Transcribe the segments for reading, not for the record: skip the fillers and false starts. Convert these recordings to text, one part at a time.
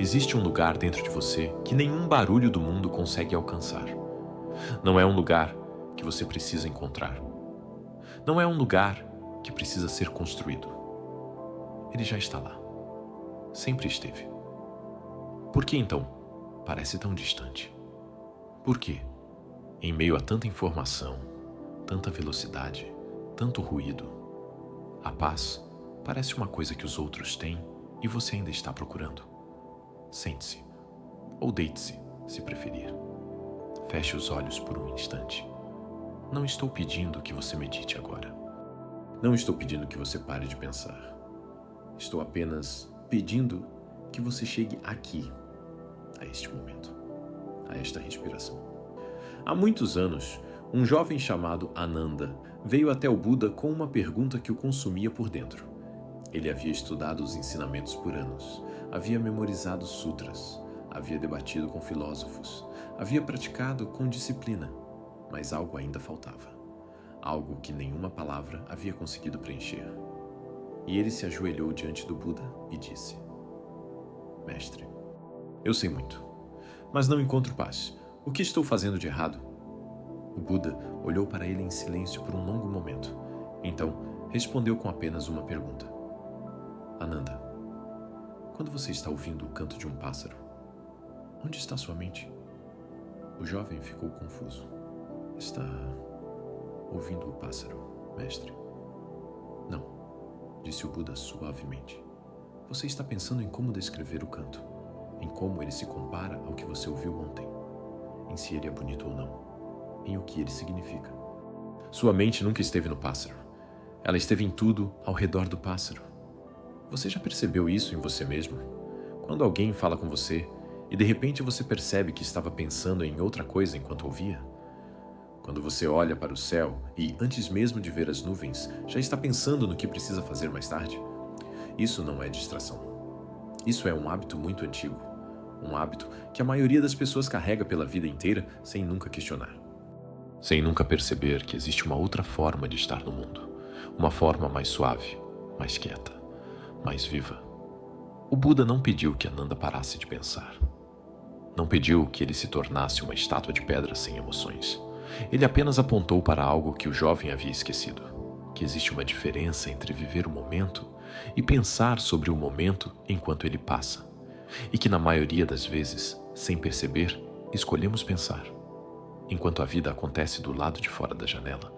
Existe um lugar dentro de você que nenhum barulho do mundo consegue alcançar. Não é um lugar que você precisa encontrar. Não é um lugar que precisa ser construído. Ele já está lá. Sempre esteve. Por que então parece tão distante? Por que, em meio a tanta informação, tanta velocidade, tanto ruído, a paz parece uma coisa que os outros têm e você ainda está procurando? Sente-se, ou deite-se, se preferir. Feche os olhos por um instante. Não estou pedindo que você medite agora. Não estou pedindo que você pare de pensar. Estou apenas pedindo que você chegue aqui, a este momento, a esta respiração. Há muitos anos, um jovem chamado Ananda veio até o Buda com uma pergunta que o consumia por dentro. Ele havia estudado os ensinamentos por anos, havia memorizado sutras, havia debatido com filósofos, havia praticado com disciplina, mas algo ainda faltava. Algo que nenhuma palavra havia conseguido preencher. E ele se ajoelhou diante do Buda e disse: Mestre, eu sei muito, mas não encontro paz. O que estou fazendo de errado? O Buda olhou para ele em silêncio por um longo momento. Então, respondeu com apenas uma pergunta. Ananda, quando você está ouvindo o canto de um pássaro, onde está sua mente? O jovem ficou confuso. Está ouvindo o pássaro, mestre? Não, disse o Buda suavemente. Você está pensando em como descrever o canto, em como ele se compara ao que você ouviu ontem, em se ele é bonito ou não, em o que ele significa. Sua mente nunca esteve no pássaro. Ela esteve em tudo ao redor do pássaro. Você já percebeu isso em você mesmo? Quando alguém fala com você e de repente você percebe que estava pensando em outra coisa enquanto ouvia? Quando você olha para o céu e, antes mesmo de ver as nuvens, já está pensando no que precisa fazer mais tarde? Isso não é distração. Isso é um hábito muito antigo. Um hábito que a maioria das pessoas carrega pela vida inteira sem nunca questionar. Sem nunca perceber que existe uma outra forma de estar no mundo. Uma forma mais suave, mais quieta, mais viva. O Buda não pediu que Ananda parasse de pensar. Não pediu que ele se tornasse uma estátua de pedra sem emoções. Ele apenas apontou para algo que o jovem havia esquecido, que existe uma diferença entre viver o momento e pensar sobre o momento enquanto ele passa, e que na maioria das vezes, sem perceber, escolhemos pensar, enquanto a vida acontece do lado de fora da janela.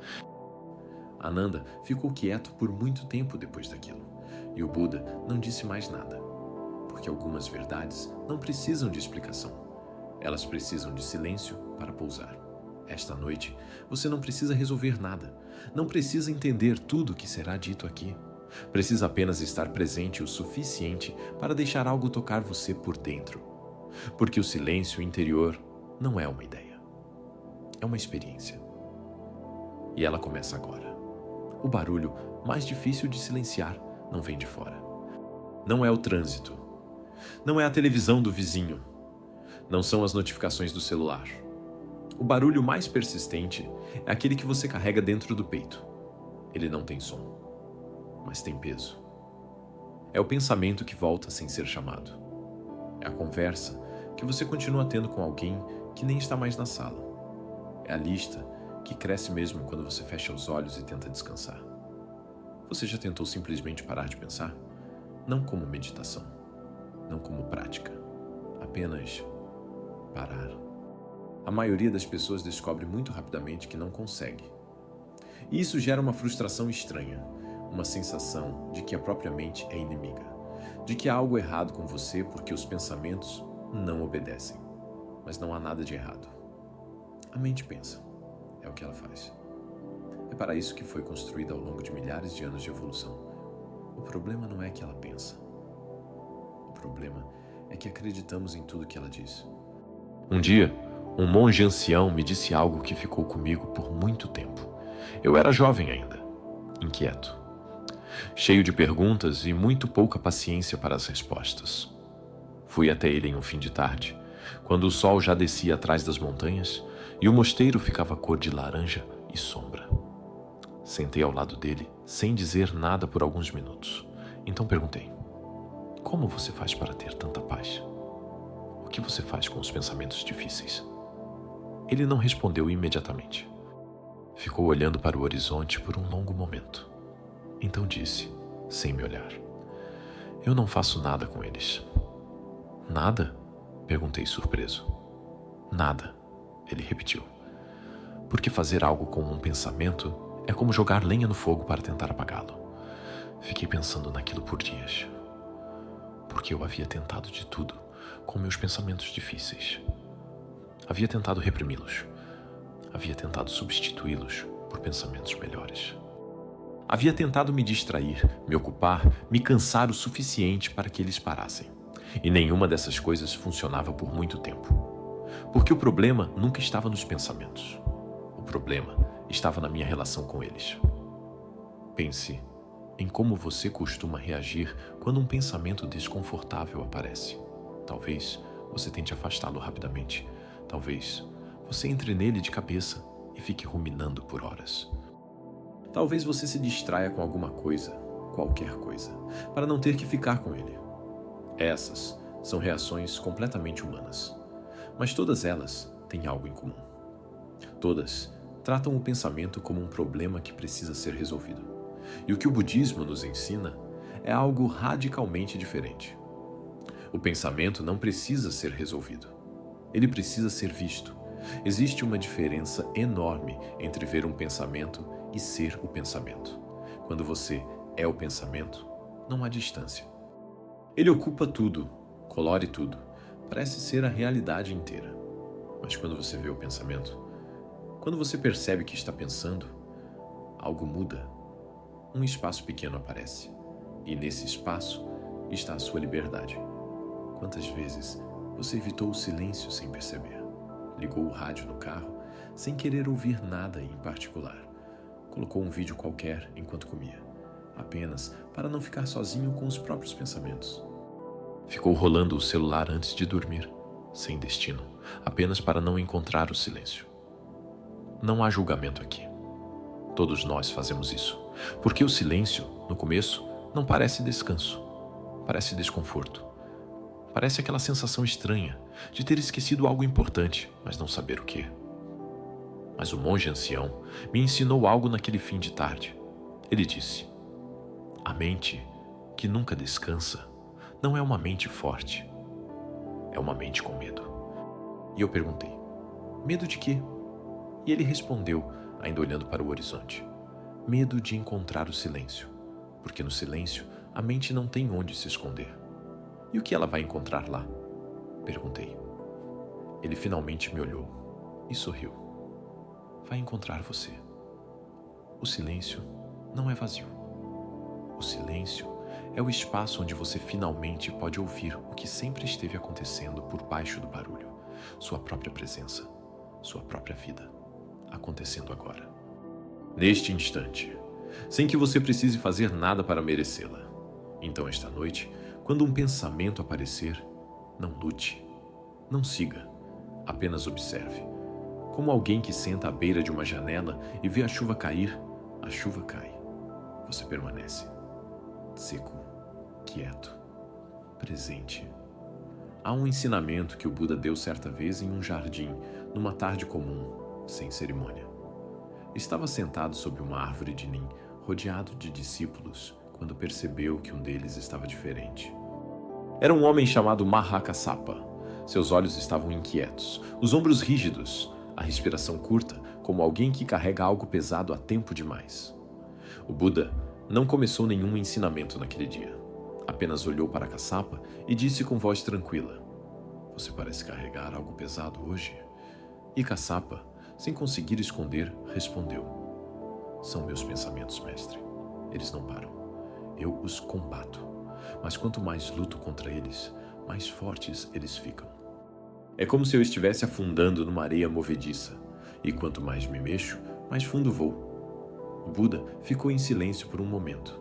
Ananda ficou quieto por muito tempo depois daquilo, e o Buda não disse mais nada, porque algumas verdades não precisam de explicação. Elas precisam de silêncio para pousar. Esta noite, você não precisa resolver nada. Não precisa entender tudo o que será dito aqui. Precisa apenas estar presente o suficiente para deixar algo tocar você por dentro. Porque o silêncio interior não é uma ideia. É uma experiência. E ela começa agora. O barulho mais difícil de silenciar não vem de fora. Não é o trânsito. Não é a televisão do vizinho. Não são as notificações do celular. O barulho mais persistente é aquele que você carrega dentro do peito. Ele não tem som, mas tem peso. É o pensamento que volta sem ser chamado. É a conversa que você continua tendo com alguém que nem está mais na sala. É a lista que cresce mesmo quando você fecha os olhos e tenta descansar. Você já tentou simplesmente parar de pensar? Não como meditação, não como prática, apenas parar. A maioria das pessoas descobre muito rapidamente que não consegue. E isso gera uma frustração estranha, uma sensação de que a própria mente é inimiga, de que há algo errado com você porque os pensamentos não obedecem. Mas não há nada de errado. A mente pensa, é o que ela faz. É para isso que foi construída ao longo de milhares de anos de evolução. O problema não é que ela pensa. O problema é que acreditamos em tudo que ela diz. Um dia, um monge ancião me disse algo que ficou comigo por muito tempo. Eu era jovem ainda, inquieto, cheio de perguntas e muito pouca paciência para as respostas. Fui até ele em um fim de tarde, quando o sol já descia atrás das montanhas e o mosteiro ficava cor de laranja e sombra. Sentei ao lado dele, sem dizer nada por alguns minutos. Então perguntei: como você faz para ter tanta paz? O que você faz com os pensamentos difíceis? Ele não respondeu imediatamente. Ficou olhando para o horizonte por um longo momento. Então disse, sem me olhar: eu não faço nada com eles. Nada? Perguntei surpreso. Nada, ele repetiu. Porque fazer algo com um pensamento é como jogar lenha no fogo para tentar apagá-lo. Fiquei pensando naquilo por dias. Porque eu havia tentado de tudo com meus pensamentos difíceis. Havia tentado reprimi-los. Havia tentado substituí-los por pensamentos melhores. Havia tentado me distrair, me ocupar, me cansar o suficiente para que eles parassem. E nenhuma dessas coisas funcionava por muito tempo. Porque o problema nunca estava nos pensamentos. O problema estava na minha relação com eles. Pense em como você costuma reagir quando um pensamento desconfortável aparece. Talvez você tente afastá-lo rapidamente. Talvez você entre nele de cabeça e fique ruminando por horas. Talvez você se distraia com alguma coisa, qualquer coisa, para não ter que ficar com ele. Essas são reações completamente humanas, mas todas elas têm algo em comum. Todas tratam o pensamento como um problema que precisa ser resolvido. E o que o budismo nos ensina é algo radicalmente diferente. O pensamento não precisa ser resolvido. Ele precisa ser visto. Existe uma diferença enorme entre ver um pensamento e ser o pensamento. Quando você é o pensamento, não há distância. Ele ocupa tudo, colore tudo, parece ser a realidade inteira. Mas quando você vê o pensamento, quando você percebe que está pensando, algo muda. Um espaço pequeno aparece, e nesse espaço está a sua liberdade. Quantas vezes você evitou o silêncio sem perceber? Ligou o rádio no carro sem querer ouvir nada em particular. Colocou um vídeo qualquer enquanto comia, apenas para não ficar sozinho com os próprios pensamentos. Ficou rolando o celular antes de dormir, sem destino, apenas para não encontrar o silêncio. Não há julgamento aqui. Todos nós fazemos isso, porque o silêncio, no começo, não parece descanso, parece desconforto. Parece aquela sensação estranha de ter esquecido algo importante, mas não saber o quê. Mas o monge ancião me ensinou algo naquele fim de tarde. Ele disse: a mente que nunca descansa não é uma mente forte, é uma mente com medo. E eu perguntei: medo de quê? E ele respondeu, ainda olhando para o horizonte: medo de encontrar o silêncio, porque no silêncio a mente não tem onde se esconder. E o que ela vai encontrar lá? Perguntei. Ele finalmente me olhou e sorriu. Vai encontrar você. O silêncio não é vazio. O silêncio é o espaço onde você finalmente pode ouvir o que sempre esteve acontecendo por baixo do barulho, sua própria presença, sua própria vida, acontecendo agora. Neste instante, sem que você precise fazer nada para merecê-la. Então, esta noite, quando um pensamento aparecer, não lute, não siga, apenas observe. Como alguém que senta à beira de uma janela e vê a chuva cair, a chuva cai. Você permanece, seco, quieto, presente. Há um ensinamento que o Buda deu certa vez em um jardim, numa tarde comum, sem cerimônia. Estava sentado sob uma árvore de nim, rodeado de discípulos, quando percebeu que um deles estava diferente. Era um homem chamado Mahakassapa. Seus olhos estavam inquietos, os ombros rígidos, a respiração curta, como alguém que carrega algo pesado há tempo demais. O Buda não começou nenhum ensinamento naquele dia. Apenas olhou para Kassapa e disse com voz tranquila: você parece carregar algo pesado hoje? E Kassapa, sem conseguir esconder, respondeu: são meus pensamentos, mestre. Eles não param. Eu os combato. Mas quanto mais luto contra eles, mais fortes eles ficam. É como se eu estivesse afundando numa areia movediça, e quanto mais me mexo, mais fundo vou. O Buda ficou em silêncio por um momento.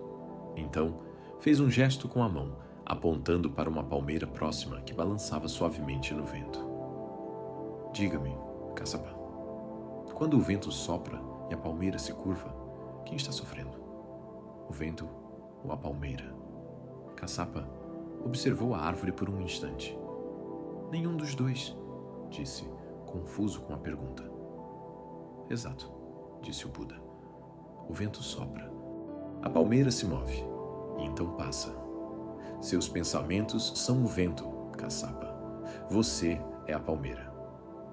Então, fez um gesto com a mão, apontando para uma palmeira próxima que balançava suavemente no vento. Diga-me, Kassapa, quando o vento sopra e a palmeira se curva, quem está sofrendo? O vento ou a palmeira? Kassapa observou a árvore por um instante. Nenhum dos dois, disse, confuso com a pergunta. Exato, disse o Buda. O vento sopra. A palmeira se move, e então passa. Seus pensamentos são o vento, caçapa. Você é a palmeira.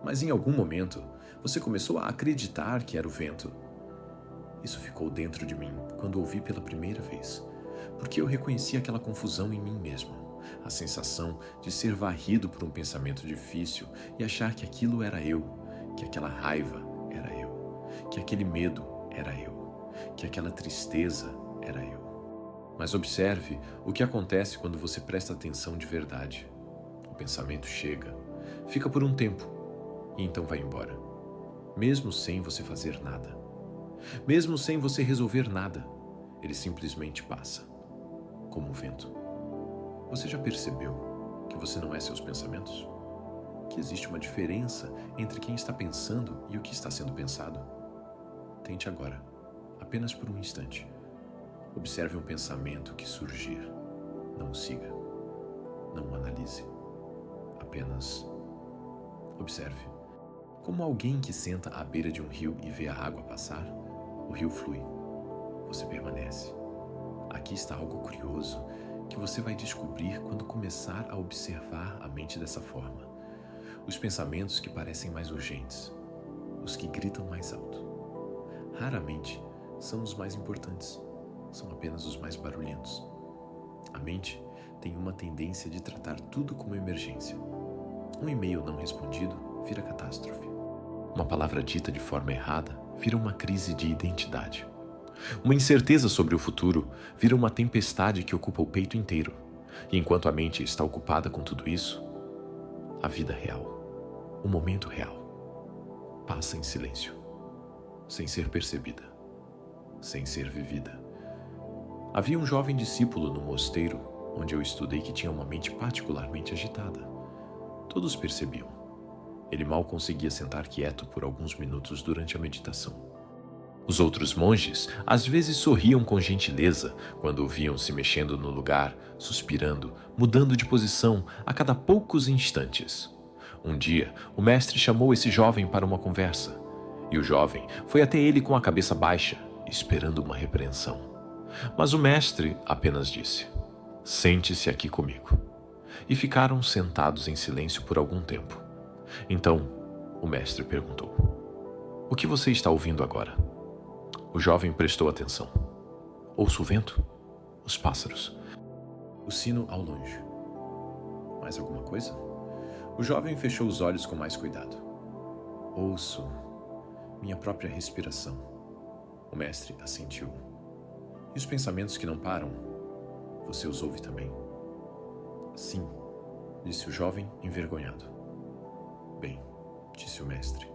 Mas em algum momento, você começou a acreditar que era o vento. Isso ficou dentro de mim quando ouvi pela primeira vez, porque eu reconheci aquela confusão em mim mesmo, a sensação de ser varrido por um pensamento difícil e achar que aquilo era eu, que aquela raiva era eu, que aquele medo era eu, que aquela tristeza era eu. Mas observe o que acontece quando você presta atenção de verdade. O pensamento chega, fica por um tempo e então vai embora, mesmo sem você fazer nada. Mesmo sem você resolver nada, ele simplesmente passa, como o vento. Você já percebeu que você não é seus pensamentos? Que existe uma diferença entre quem está pensando e o que está sendo pensado? Tente agora, apenas por um instante. Observe um pensamento que surgir. Não o siga. Não o analise. Apenas observe. Como alguém que senta à beira de um rio e vê a água passar, o rio flui. Você permanece. Aqui está algo curioso que você vai descobrir quando começar a observar a mente dessa forma. Os pensamentos que parecem mais urgentes, os que gritam mais alto. Raramente são os mais importantes, são apenas os mais barulhentos. A mente tem uma tendência de tratar tudo como emergência. Um e-mail não respondido vira catástrofe. Uma palavra dita de forma errada vira uma crise de identidade. Uma incerteza sobre o futuro vira uma tempestade que ocupa o peito inteiro. E enquanto a mente está ocupada com tudo isso, a vida real, o momento real, passa em silêncio, sem ser percebida, sem ser vivida. Havia um jovem discípulo no mosteiro onde eu estudei que tinha uma mente particularmente agitada. Todos percebiam. Ele mal conseguia sentar quieto por alguns minutos durante a meditação. Os outros monges às vezes sorriam com gentileza quando o viam se mexendo no lugar, suspirando, mudando de posição a cada poucos instantes. Um dia, o mestre chamou esse jovem para uma conversa, e o jovem foi até ele com a cabeça baixa, esperando uma repreensão. Mas o mestre apenas disse: "Sente-se aqui comigo." E ficaram sentados em silêncio por algum tempo. Então, o mestre perguntou: "O que você está ouvindo agora?" O jovem prestou atenção. "Ouço o vento, os pássaros, o sino ao longe." "Mais alguma coisa?" O jovem fechou os olhos com mais cuidado. "Ouço minha própria respiração." O mestre assentiu. "E os pensamentos que não param? Você os ouve também?" "Sim", disse o jovem envergonhado. "Bem", disse o mestre,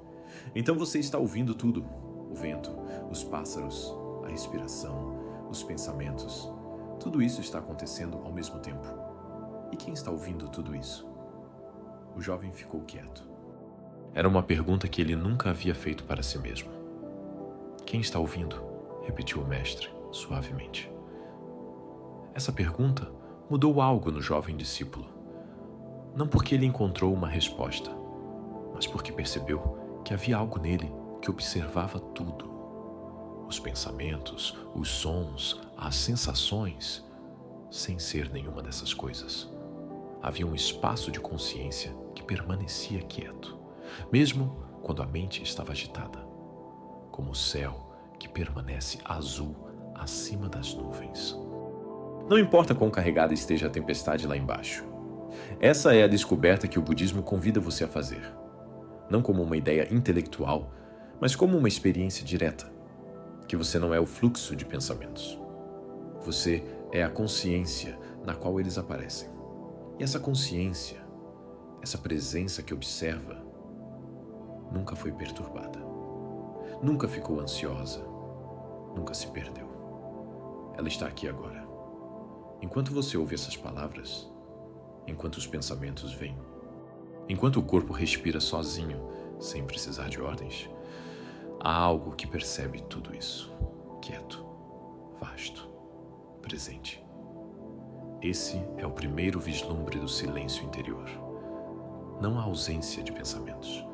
"então você está ouvindo tudo. O vento, os pássaros, a respiração, os pensamentos. Tudo isso está acontecendo ao mesmo tempo. E quem está ouvindo tudo isso?" O jovem ficou quieto. Era uma pergunta que ele nunca havia feito para si mesmo. "Quem está ouvindo?" repetiu o mestre, suavemente. Essa pergunta mudou algo no jovem discípulo. Não porque ele encontrou uma resposta, mas porque percebeu que havia algo nele que observava tudo. Os pensamentos, os sons, as sensações, sem ser nenhuma dessas coisas. Havia um espaço de consciência que permanecia quieto, mesmo quando a mente estava agitada, como o céu que permanece azul acima das nuvens. Não importa quão carregada esteja a tempestade lá embaixo. Essa é a descoberta que o budismo convida você a fazer. Não como uma ideia intelectual, mas como uma experiência direta, que você não é o fluxo de pensamentos. Você é a consciência na qual eles aparecem. E essa consciência, essa presença que observa, nunca foi perturbada, nunca ficou ansiosa, nunca se perdeu. Ela está aqui agora. Enquanto você ouve essas palavras, enquanto os pensamentos vêm, enquanto o corpo respira sozinho, sem precisar de ordens, há algo que percebe tudo isso, quieto, vasto, presente. Esse é o primeiro vislumbre do silêncio interior. não a ausência de pensamentos,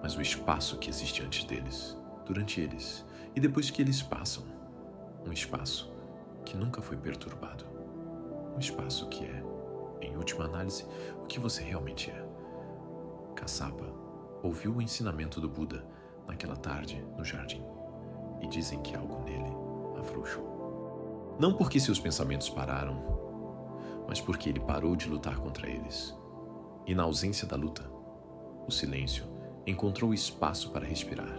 mas o espaço que existe antes deles, durante eles e depois que eles passam. Um espaço que nunca foi perturbado. Um espaço que é, em última análise, o que você realmente é. Kassapa ouviu o ensinamento do Buda naquela tarde no jardim e dizem que algo nele afrouxou. Não porque seus pensamentos pararam, mas porque ele parou de lutar contra eles. E na ausência da luta, o silêncio encontrou espaço para respirar,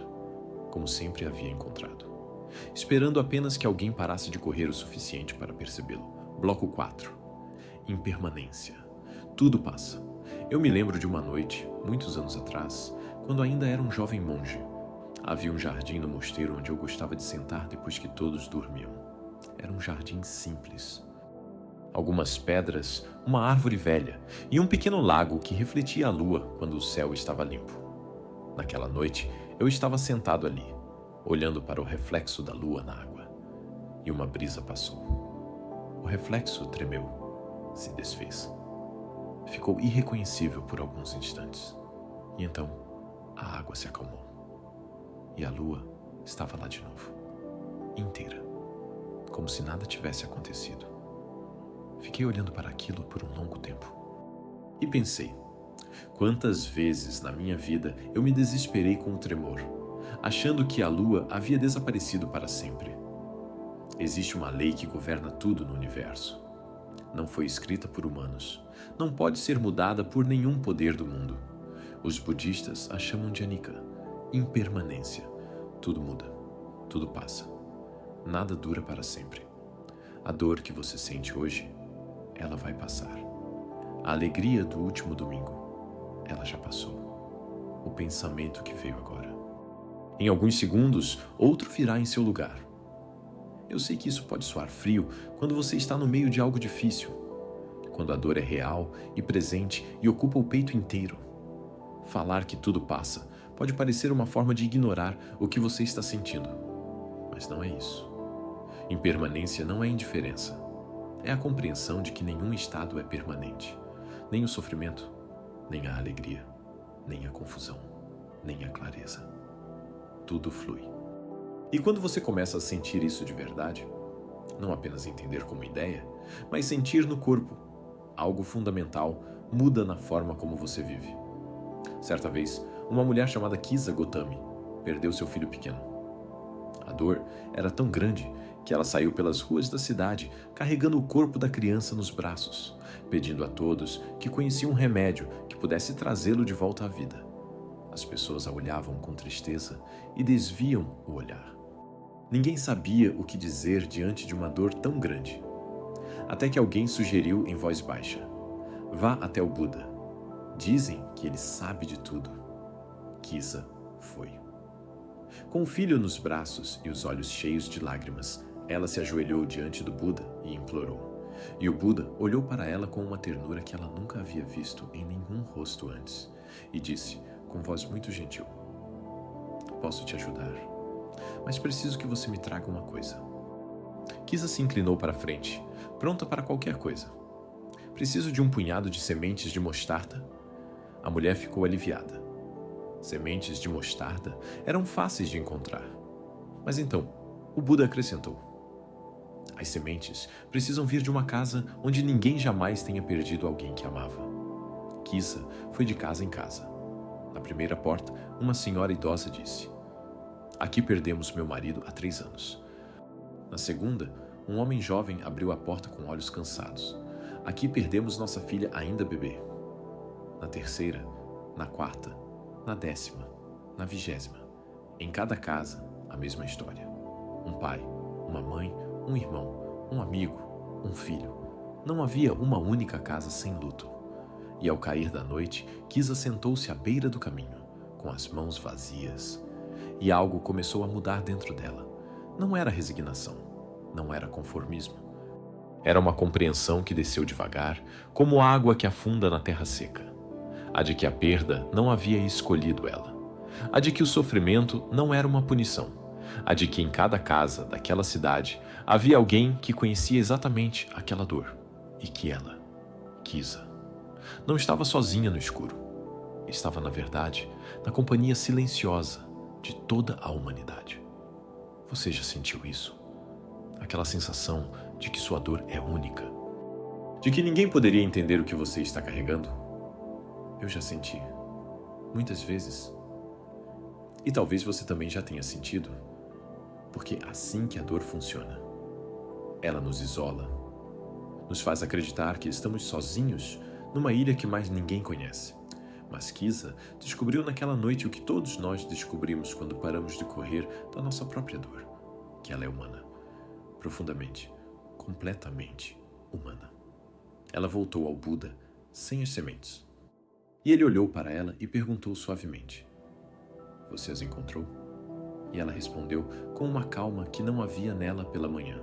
como sempre havia encontrado, esperando apenas que alguém parasse de correr o suficiente para percebê-lo. Bloco 4. Impermanência. Tudo passa. Eu me lembro de uma noite, muitos anos atrás, quando ainda era um jovem monge. Havia um jardim no mosteiro onde eu gostava de sentar depois que todos dormiam. Era um jardim simples. Algumas pedras, uma árvore velha e um pequeno lago que refletia a lua quando o céu estava limpo. Naquela noite, eu estava sentado ali, olhando para o reflexo da lua na água, e uma brisa passou. O reflexo tremeu, se desfez. Ficou irreconhecível por alguns instantes, e então a água se acalmou, e a lua estava lá de novo, inteira, como se nada tivesse acontecido. Fiquei olhando para aquilo por um longo tempo. E pensei, quantas vezes na minha vida eu me desesperei com o tremor, achando que a lua havia desaparecido para sempre. Existe uma lei que governa tudo no universo. Não foi escrita por humanos. Não pode ser mudada por nenhum poder do mundo. Os budistas a chamam de anicca, impermanência. Tudo muda, tudo passa. Nada dura para sempre. A dor que você sente hoje, ela vai passar. A alegria do último domingo, ela já passou. O pensamento que veio agora. Em alguns segundos, outro virá em seu lugar. Eu sei que isso pode soar frio quando você está no meio de algo difícil, quando a dor é real e presente e ocupa o peito inteiro. Falar que tudo passa pode parecer uma forma de ignorar o que você está sentindo, mas não é isso. Impermanência não é indiferença. É a compreensão de que nenhum estado é permanente, nem o sofrimento, nem a alegria, nem a confusão, nem a clareza. Tudo flui. E quando você começa a sentir isso de verdade, não apenas entender como ideia, mas sentir no corpo, algo fundamental muda na forma como você vive. Certa vez, uma mulher chamada Kisa Gotami perdeu seu filho pequeno. A dor era tão grande que ela saiu pelas ruas da cidade carregando o corpo da criança nos braços, pedindo a todos que conheciam um remédio que pudesse trazê-lo de volta à vida. As pessoas a olhavam com tristeza e desviam o olhar. Ninguém sabia o que dizer diante de uma dor tão grande. Até que alguém sugeriu em voz baixa: vá até o Buda. Dizem que ele sabe de tudo. Kisa foi. Com o filho nos braços e os olhos cheios de lágrimas, ela se ajoelhou diante do Buda e implorou. E o Buda olhou para ela com uma ternura que ela nunca havia visto em nenhum rosto antes, e disse, com voz muito gentil: posso te ajudar, mas preciso que você me traga uma coisa. Kisa se inclinou para a frente, pronta para qualquer coisa. Preciso de um punhado de sementes de mostarda. A mulher ficou aliviada. Sementes de mostarda eram fáceis de encontrar. Mas então, o Buda acrescentou: as sementes precisam vir de uma casa onde ninguém jamais tenha perdido alguém que amava. Kisa foi de casa em casa. Na primeira porta, uma senhora idosa disse: aqui perdemos meu marido há 3 anos. Na segunda, um homem jovem abriu a porta com olhos cansados. Aqui perdemos nossa filha ainda bebê. Na terceira, na quarta, na 10ª, na 20ª. Em cada casa, a mesma história. Um pai, uma mãe, um irmão, um amigo, um filho. Não havia uma única casa sem luto. E ao cair da noite, Kisa sentou-se à beira do caminho, com as mãos vazias. E algo começou a mudar dentro dela. Não era resignação, não era conformismo. Era uma compreensão que desceu devagar, como água que afunda na terra seca. A de que a perda não havia escolhido ela. A de que o sofrimento não era uma punição. A de que em cada casa daquela cidade havia alguém que conhecia exatamente aquela dor. E que ela, Kisa, não estava sozinha no escuro. estava, na verdade, na companhia silenciosa de toda a humanidade. Você já sentiu isso? Aquela sensação de que sua dor é única, de que ninguém poderia entender o que você está carregando? Eu já senti, muitas vezes. E talvez você também já tenha sentido, porque é assim que a dor funciona. Ela nos isola, nos faz acreditar que estamos sozinhos numa ilha que mais ninguém conhece. Mas Kisa descobriu naquela noite o que todos nós descobrimos quando paramos de correr da nossa própria dor, que ela é humana, profundamente, completamente humana. Ela voltou ao Buda sem as sementes. E ele olhou para ela e perguntou suavemente: "Você as encontrou?" E ela respondeu com uma calma que não havia nela pela manhã: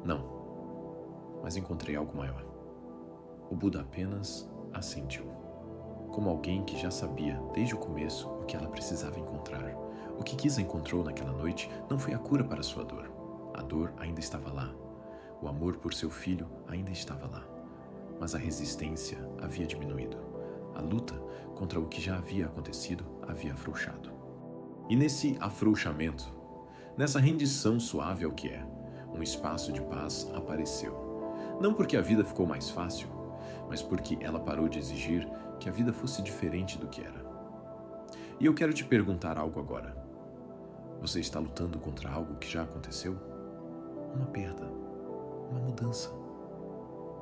"Não, mas encontrei algo maior." O Buda apenas assentiu, como alguém que já sabia desde o começo o que ela precisava encontrar. O que Kisa encontrou naquela noite não foi a cura para sua dor. A dor ainda estava lá. O amor por seu filho ainda estava lá. Mas a resistência havia diminuído. A luta contra o que já havia acontecido havia afrouxado. E nesse afrouxamento, nessa rendição suave ao que é, um espaço de paz apareceu. Não porque a vida ficou mais fácil, mas porque ela parou de exigir que a vida fosse diferente do que era. E eu quero te perguntar algo agora. Você está lutando contra algo que já aconteceu? Uma perda, uma mudança,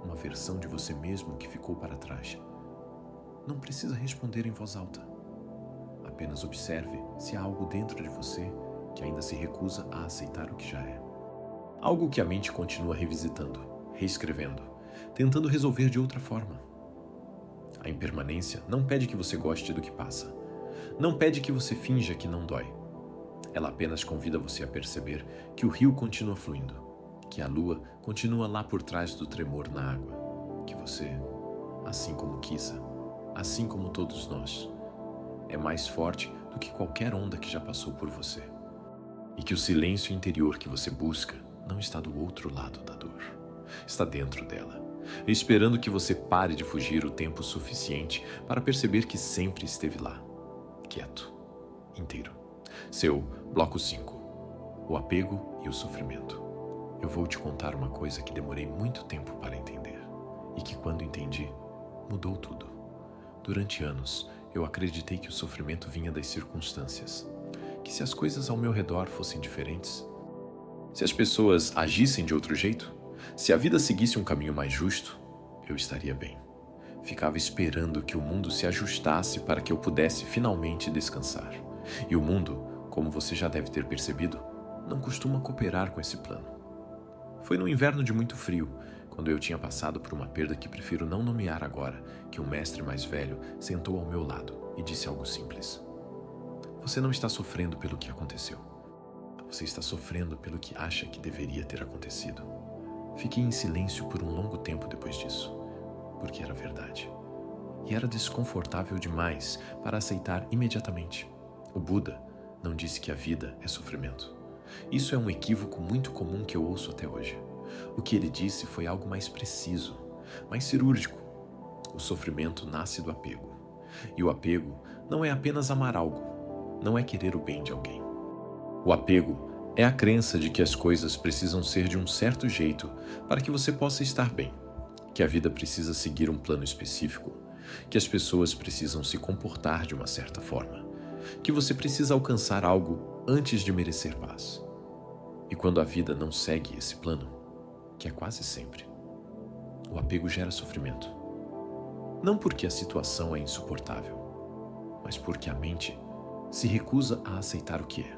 uma versão de você mesmo que ficou para trás. Não precisa responder em voz alta. Apenas observe se há algo dentro de você que ainda se recusa a aceitar o que já é. Algo que a mente continua revisitando, reescrevendo, tentando resolver de outra forma. A impermanência não pede que você goste do que passa. Não pede que você finja que não dói. Ela apenas convida você a perceber que o rio continua fluindo, que a lua continua lá por trás do tremor na água, que você, assim como Kisa, assim como todos nós, é mais forte do que qualquer onda que já passou por você. E que o silêncio interior que você busca não está do outro lado da dor. Está dentro dela, esperando que você pare de fugir o tempo suficiente para perceber que sempre esteve lá, quieto, inteiro. Seu bloco 5, o apego e o sofrimento. Eu vou te contar uma coisa que demorei muito tempo para entender, e que quando entendi, mudou tudo. Durante anos, eu acreditei que o sofrimento vinha das circunstâncias, que se as coisas ao meu redor fossem diferentes, se as pessoas agissem de outro jeito, se a vida seguisse um caminho mais justo, eu estaria bem. Ficava esperando que o mundo se ajustasse para que eu pudesse finalmente descansar. E o mundo, como você já deve ter percebido, não costuma cooperar com esse plano. Foi no inverno de muito frio, quando eu tinha passado por uma perda que prefiro não nomear agora, que um mestre mais velho sentou ao meu lado e disse algo simples: "Você não está sofrendo pelo que aconteceu. Você está sofrendo pelo que acha que deveria ter acontecido." Fiquei em silêncio por um longo tempo depois disso, porque era verdade. E era desconfortável demais para aceitar imediatamente. O Buda não disse que a vida é sofrimento. Isso é um equívoco muito comum que eu ouço até hoje. O que ele disse foi algo mais preciso, mais cirúrgico. O sofrimento nasce do apego. E o apego não é apenas amar algo, não é querer o bem de alguém. O apego é a crença de que as coisas precisam ser de um certo jeito para que você possa estar bem, que a vida precisa seguir um plano específico, que as pessoas precisam se comportar de uma certa forma, que você precisa alcançar algo antes de merecer paz. E quando a vida não segue esse plano, que é quase sempre, o apego gera sofrimento. Não porque a situação é insuportável, mas porque a mente se recusa a aceitar o que é.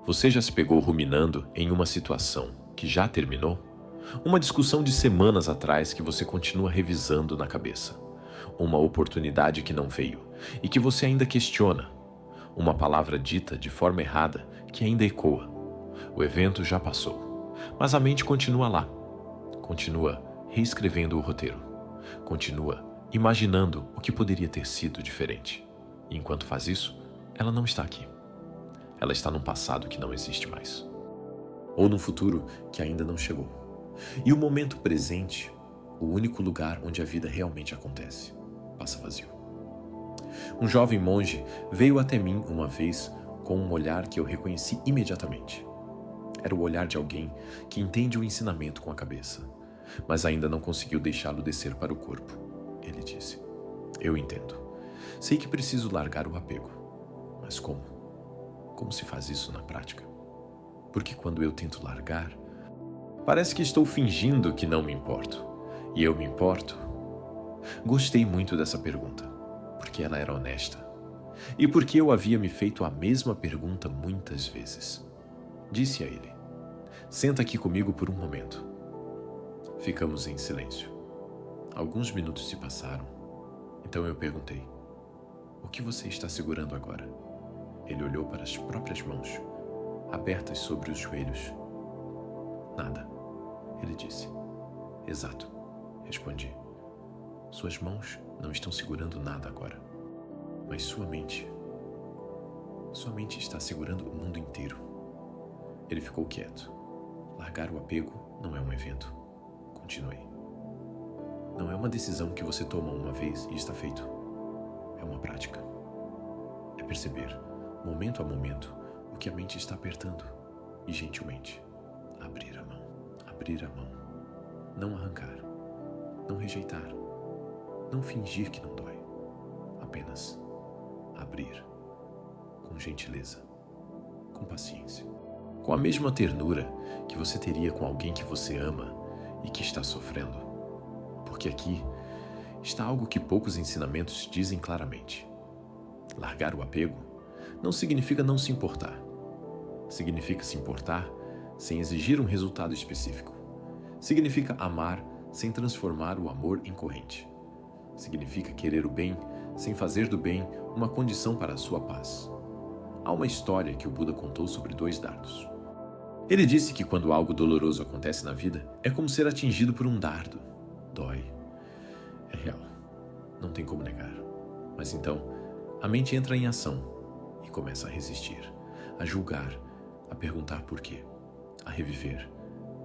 Você já se pegou ruminando em uma situação que já terminou? Uma discussão de semanas atrás que você continua revisando na cabeça. Uma oportunidade que não veio e que você ainda questiona. Uma palavra dita de forma errada que ainda ecoa. O evento já passou, mas a mente continua lá. Continua reescrevendo o roteiro. Continua imaginando o que poderia ter sido diferente. E enquanto faz isso, ela não está aqui. Ela está num passado que não existe mais. Ou num futuro que ainda não chegou. E o momento presente, o único lugar onde a vida realmente acontece, passa vazio. Um jovem monge veio até mim uma vez com um olhar que eu reconheci imediatamente. Era o olhar de alguém que entende o ensinamento com a cabeça, mas ainda não conseguiu deixá-lo descer para o corpo. Ele disse: "Eu entendo. Sei que preciso largar o apego. Mas como? Como se faz isso na prática? Porque quando eu tento largar, parece que estou fingindo que não me importo. E eu me importo?" Gostei muito dessa pergunta, porque ela era honesta. E porque eu havia me feito a mesma pergunta muitas vezes. Disse a ele: "Senta aqui comigo por um momento." Ficamos em silêncio. Alguns minutos se passaram. Então eu perguntei: "O que você está segurando agora?" Ele olhou para as próprias mãos, abertas sobre os joelhos. "Nada," ele disse. "Exato," respondi. "Suas mãos não estão segurando nada agora. Mas sua mente está segurando o mundo inteiro." Ele ficou quieto. "Largar o apego não é um evento," continuei. "Não é uma decisão que você toma uma vez e está feito. É uma prática. É perceber, momento a momento, o que a mente está apertando e, gentilmente, abrir a mão. Abrir a mão. Não arrancar. Não rejeitar. Não fingir que não dói. Apenas abrir. Com gentileza. Com paciência. Com a mesma ternura que você teria com alguém que você ama e que está sofrendo. Porque aqui está algo que poucos ensinamentos dizem claramente. Largar o apego não significa não se importar. Significa se importar sem exigir um resultado específico. Significa amar sem transformar o amor em corrente. Significa querer o bem sem fazer do bem uma condição para a sua paz. Há uma história que o Buda contou sobre 2 dardos. Ele disse que quando algo doloroso acontece na vida, é como ser atingido por um dardo. Dói. É real. Não tem como negar. Mas então, a mente entra em ação e começa a resistir, a julgar, a perguntar por quê, a reviver,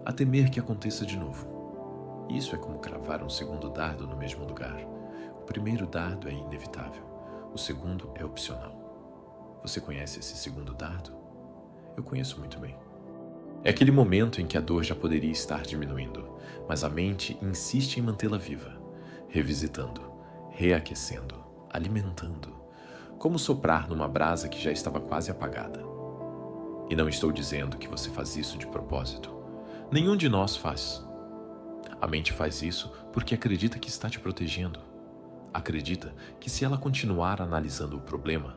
a temer que aconteça de novo. Isso é como cravar um segundo dardo no mesmo lugar. O primeiro dardo é inevitável, o segundo é opcional. Você conhece esse segundo dardo? Eu conheço muito bem. É aquele momento em que a dor já poderia estar diminuindo, mas a mente insiste em mantê-la viva, revisitando, reaquecendo, alimentando, como soprar numa brasa que já estava quase apagada. E não estou dizendo que você faz isso de propósito. Nenhum de nós faz. A mente faz isso porque acredita que está te protegendo. Acredita que se ela continuar analisando o problema,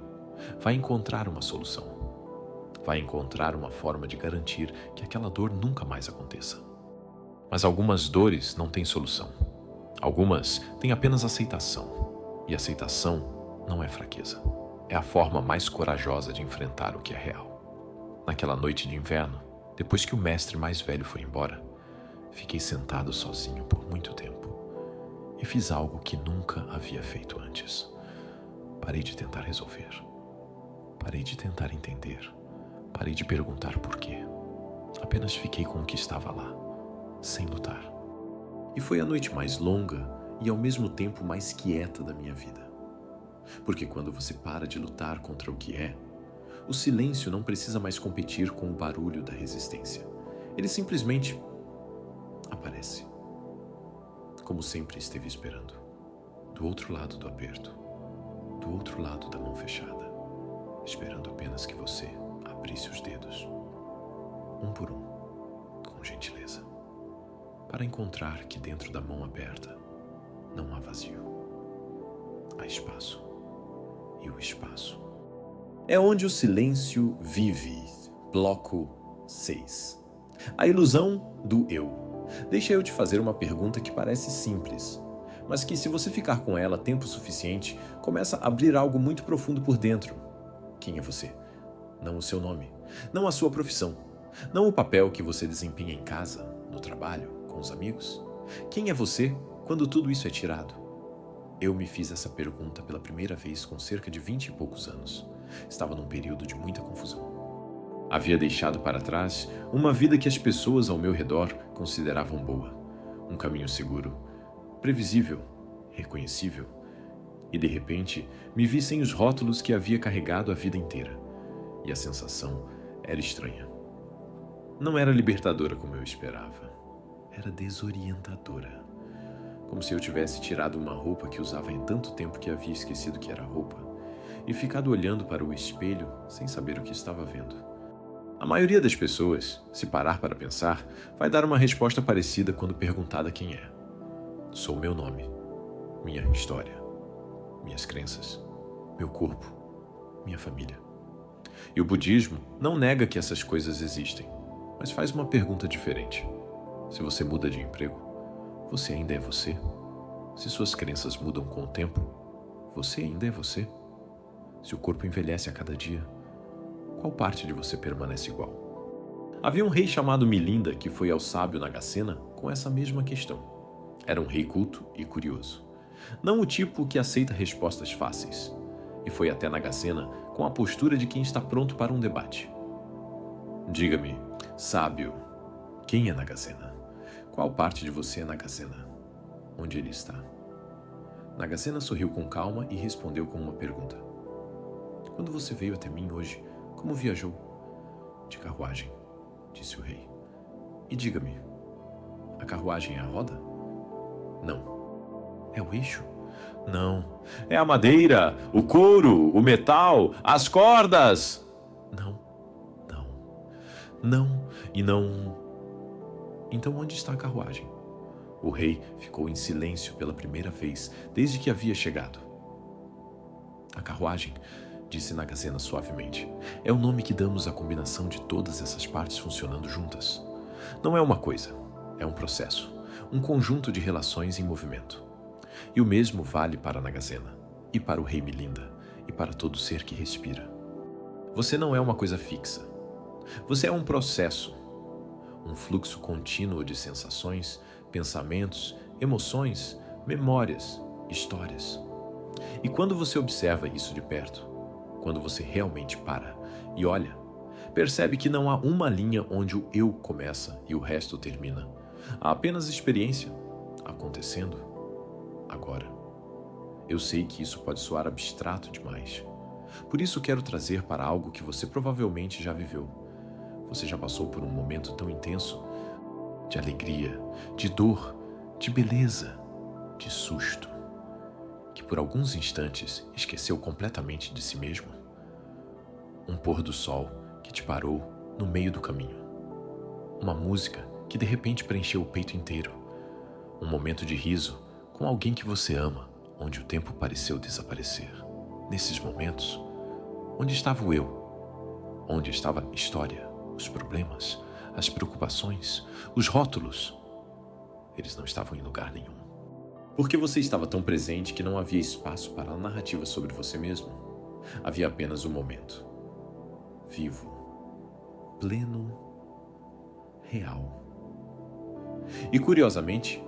vai encontrar uma solução. Vai encontrar uma forma de garantir que aquela dor nunca mais aconteça. Mas algumas dores não têm solução. Algumas têm apenas aceitação. E aceitação não é fraqueza. É a forma mais corajosa de enfrentar o que é real. Naquela noite de inverno, depois que o mestre mais velho foi embora, fiquei sentado sozinho por muito tempo e fiz algo que nunca havia feito antes. Parei de tentar resolver. Parei de tentar entender. Parei de perguntar por quê. Apenas fiquei com o que estava lá, sem lutar. E foi a noite mais longa e ao mesmo tempo mais quieta da minha vida. Porque quando você para de lutar contra o que é, o silêncio não precisa mais competir com o barulho da resistência. Ele simplesmente aparece. Como sempre esteve esperando. Do outro lado do aperto. Do outro lado da mão fechada. Esperando apenas que você abrisse os dedos, um por um, com gentileza, para encontrar que dentro da mão aberta não há vazio. Há espaço. E o espaço é onde o silêncio vive. Bloco 6. A ilusão do eu. Deixa eu te fazer uma pergunta que parece simples, mas que, se você ficar com ela tempo suficiente, começa a abrir algo muito profundo por dentro. Quem é você? Não o seu nome, não a sua profissão, não o papel que você desempenha em casa, no trabalho, com os amigos. Quem é você quando tudo isso é tirado? Eu me fiz essa pergunta pela primeira vez com cerca de 20 e poucos anos. Estava num período de muita confusão. Havia deixado para trás uma vida que as pessoas ao meu redor consideravam boa, um caminho seguro, previsível, reconhecível, E de repente, me vi sem os rótulos que havia carregado a vida inteira. E a sensação era estranha. Não era libertadora como eu esperava. Era desorientadora. Como se eu tivesse tirado uma roupa que usava há tanto tempo que havia esquecido que era roupa e ficado olhando para o espelho sem saber o que estava vendo. A maioria das pessoas, se parar para pensar, vai dar uma resposta parecida quando perguntada quem é. Sou meu nome, minha história, minhas crenças, meu corpo, minha família. E o budismo não nega que essas coisas existem, mas faz uma pergunta diferente. Se você muda de emprego, você ainda é você? Se suas crenças mudam com o tempo, você ainda é você? Se o corpo envelhece a cada dia, qual parte de você permanece igual? Havia um rei chamado Milinda que foi ao sábio Nagasena com essa mesma questão. Era um rei culto e curioso. Não o tipo que aceita respostas fáceis. E foi até Nagasena com a postura de quem está pronto para um debate. Diga-me, sábio, quem é Nagasena? Qual parte de você é Nagasena? Onde ele está? Nagasena sorriu com calma e respondeu com uma pergunta. Quando você veio até mim hoje, como viajou? De carruagem, disse o rei. E diga-me, a carruagem é a roda? Não. É o eixo? Não. É a madeira, o couro, o metal, as cordas? Não, não, não e não. Então onde está a carruagem? O rei ficou em silêncio pela primeira vez desde que havia chegado. A carruagem, disse Nagasena suavemente, é o nome que damos à combinação de todas essas partes funcionando juntas. Não é uma coisa, é um processo, um conjunto de relações em movimento. E o mesmo vale para Nagasena, e para o rei Milinda, e para todo ser que respira. Você não é uma coisa fixa. Você é um processo, um fluxo contínuo de sensações, pensamentos, emoções, memórias, histórias. E quando você observa isso de perto, quando você realmente para e olha, percebe que não há uma linha onde o eu começa e o resto termina. Há apenas experiência acontecendo agora. Eu sei que isso pode soar abstrato demais. Por isso quero trazer para algo que você provavelmente já viveu. Você já passou por um momento tão intenso de alegria, de dor, de beleza, de susto, que por alguns instantes esqueceu completamente de si mesmo? Um pôr do sol que te parou no meio do caminho. Uma música que de repente preencheu o peito inteiro. Um momento de riso com alguém que você ama, onde o tempo pareceu desaparecer. Nesses momentos, onde estava o eu? Onde estava a história, os problemas, as preocupações, os rótulos? Eles não estavam em lugar nenhum. Porque você estava tão presente que não havia espaço para a narrativa sobre você mesmo. Havia apenas um momento. Vivo. Pleno. Real. E curiosamente,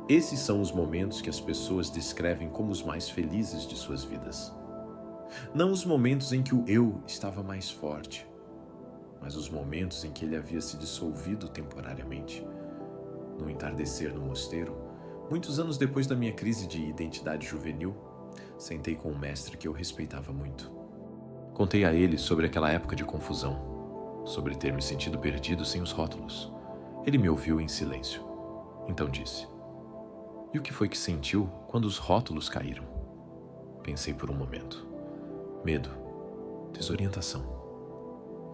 esses são os momentos que as pessoas descrevem como os mais felizes de suas vidas. Não os momentos em que o eu estava mais forte, mas os momentos em que ele havia se dissolvido temporariamente. No entardecer no mosteiro, muitos anos depois da minha crise de identidade juvenil, sentei com um mestre que eu respeitava muito. Contei a ele sobre aquela época de confusão, sobre ter me sentido perdido sem os rótulos. Ele me ouviu em silêncio. Então disse: "E o que foi que sentiu quando os rótulos caíram?" Pensei por um momento. Medo, desorientação.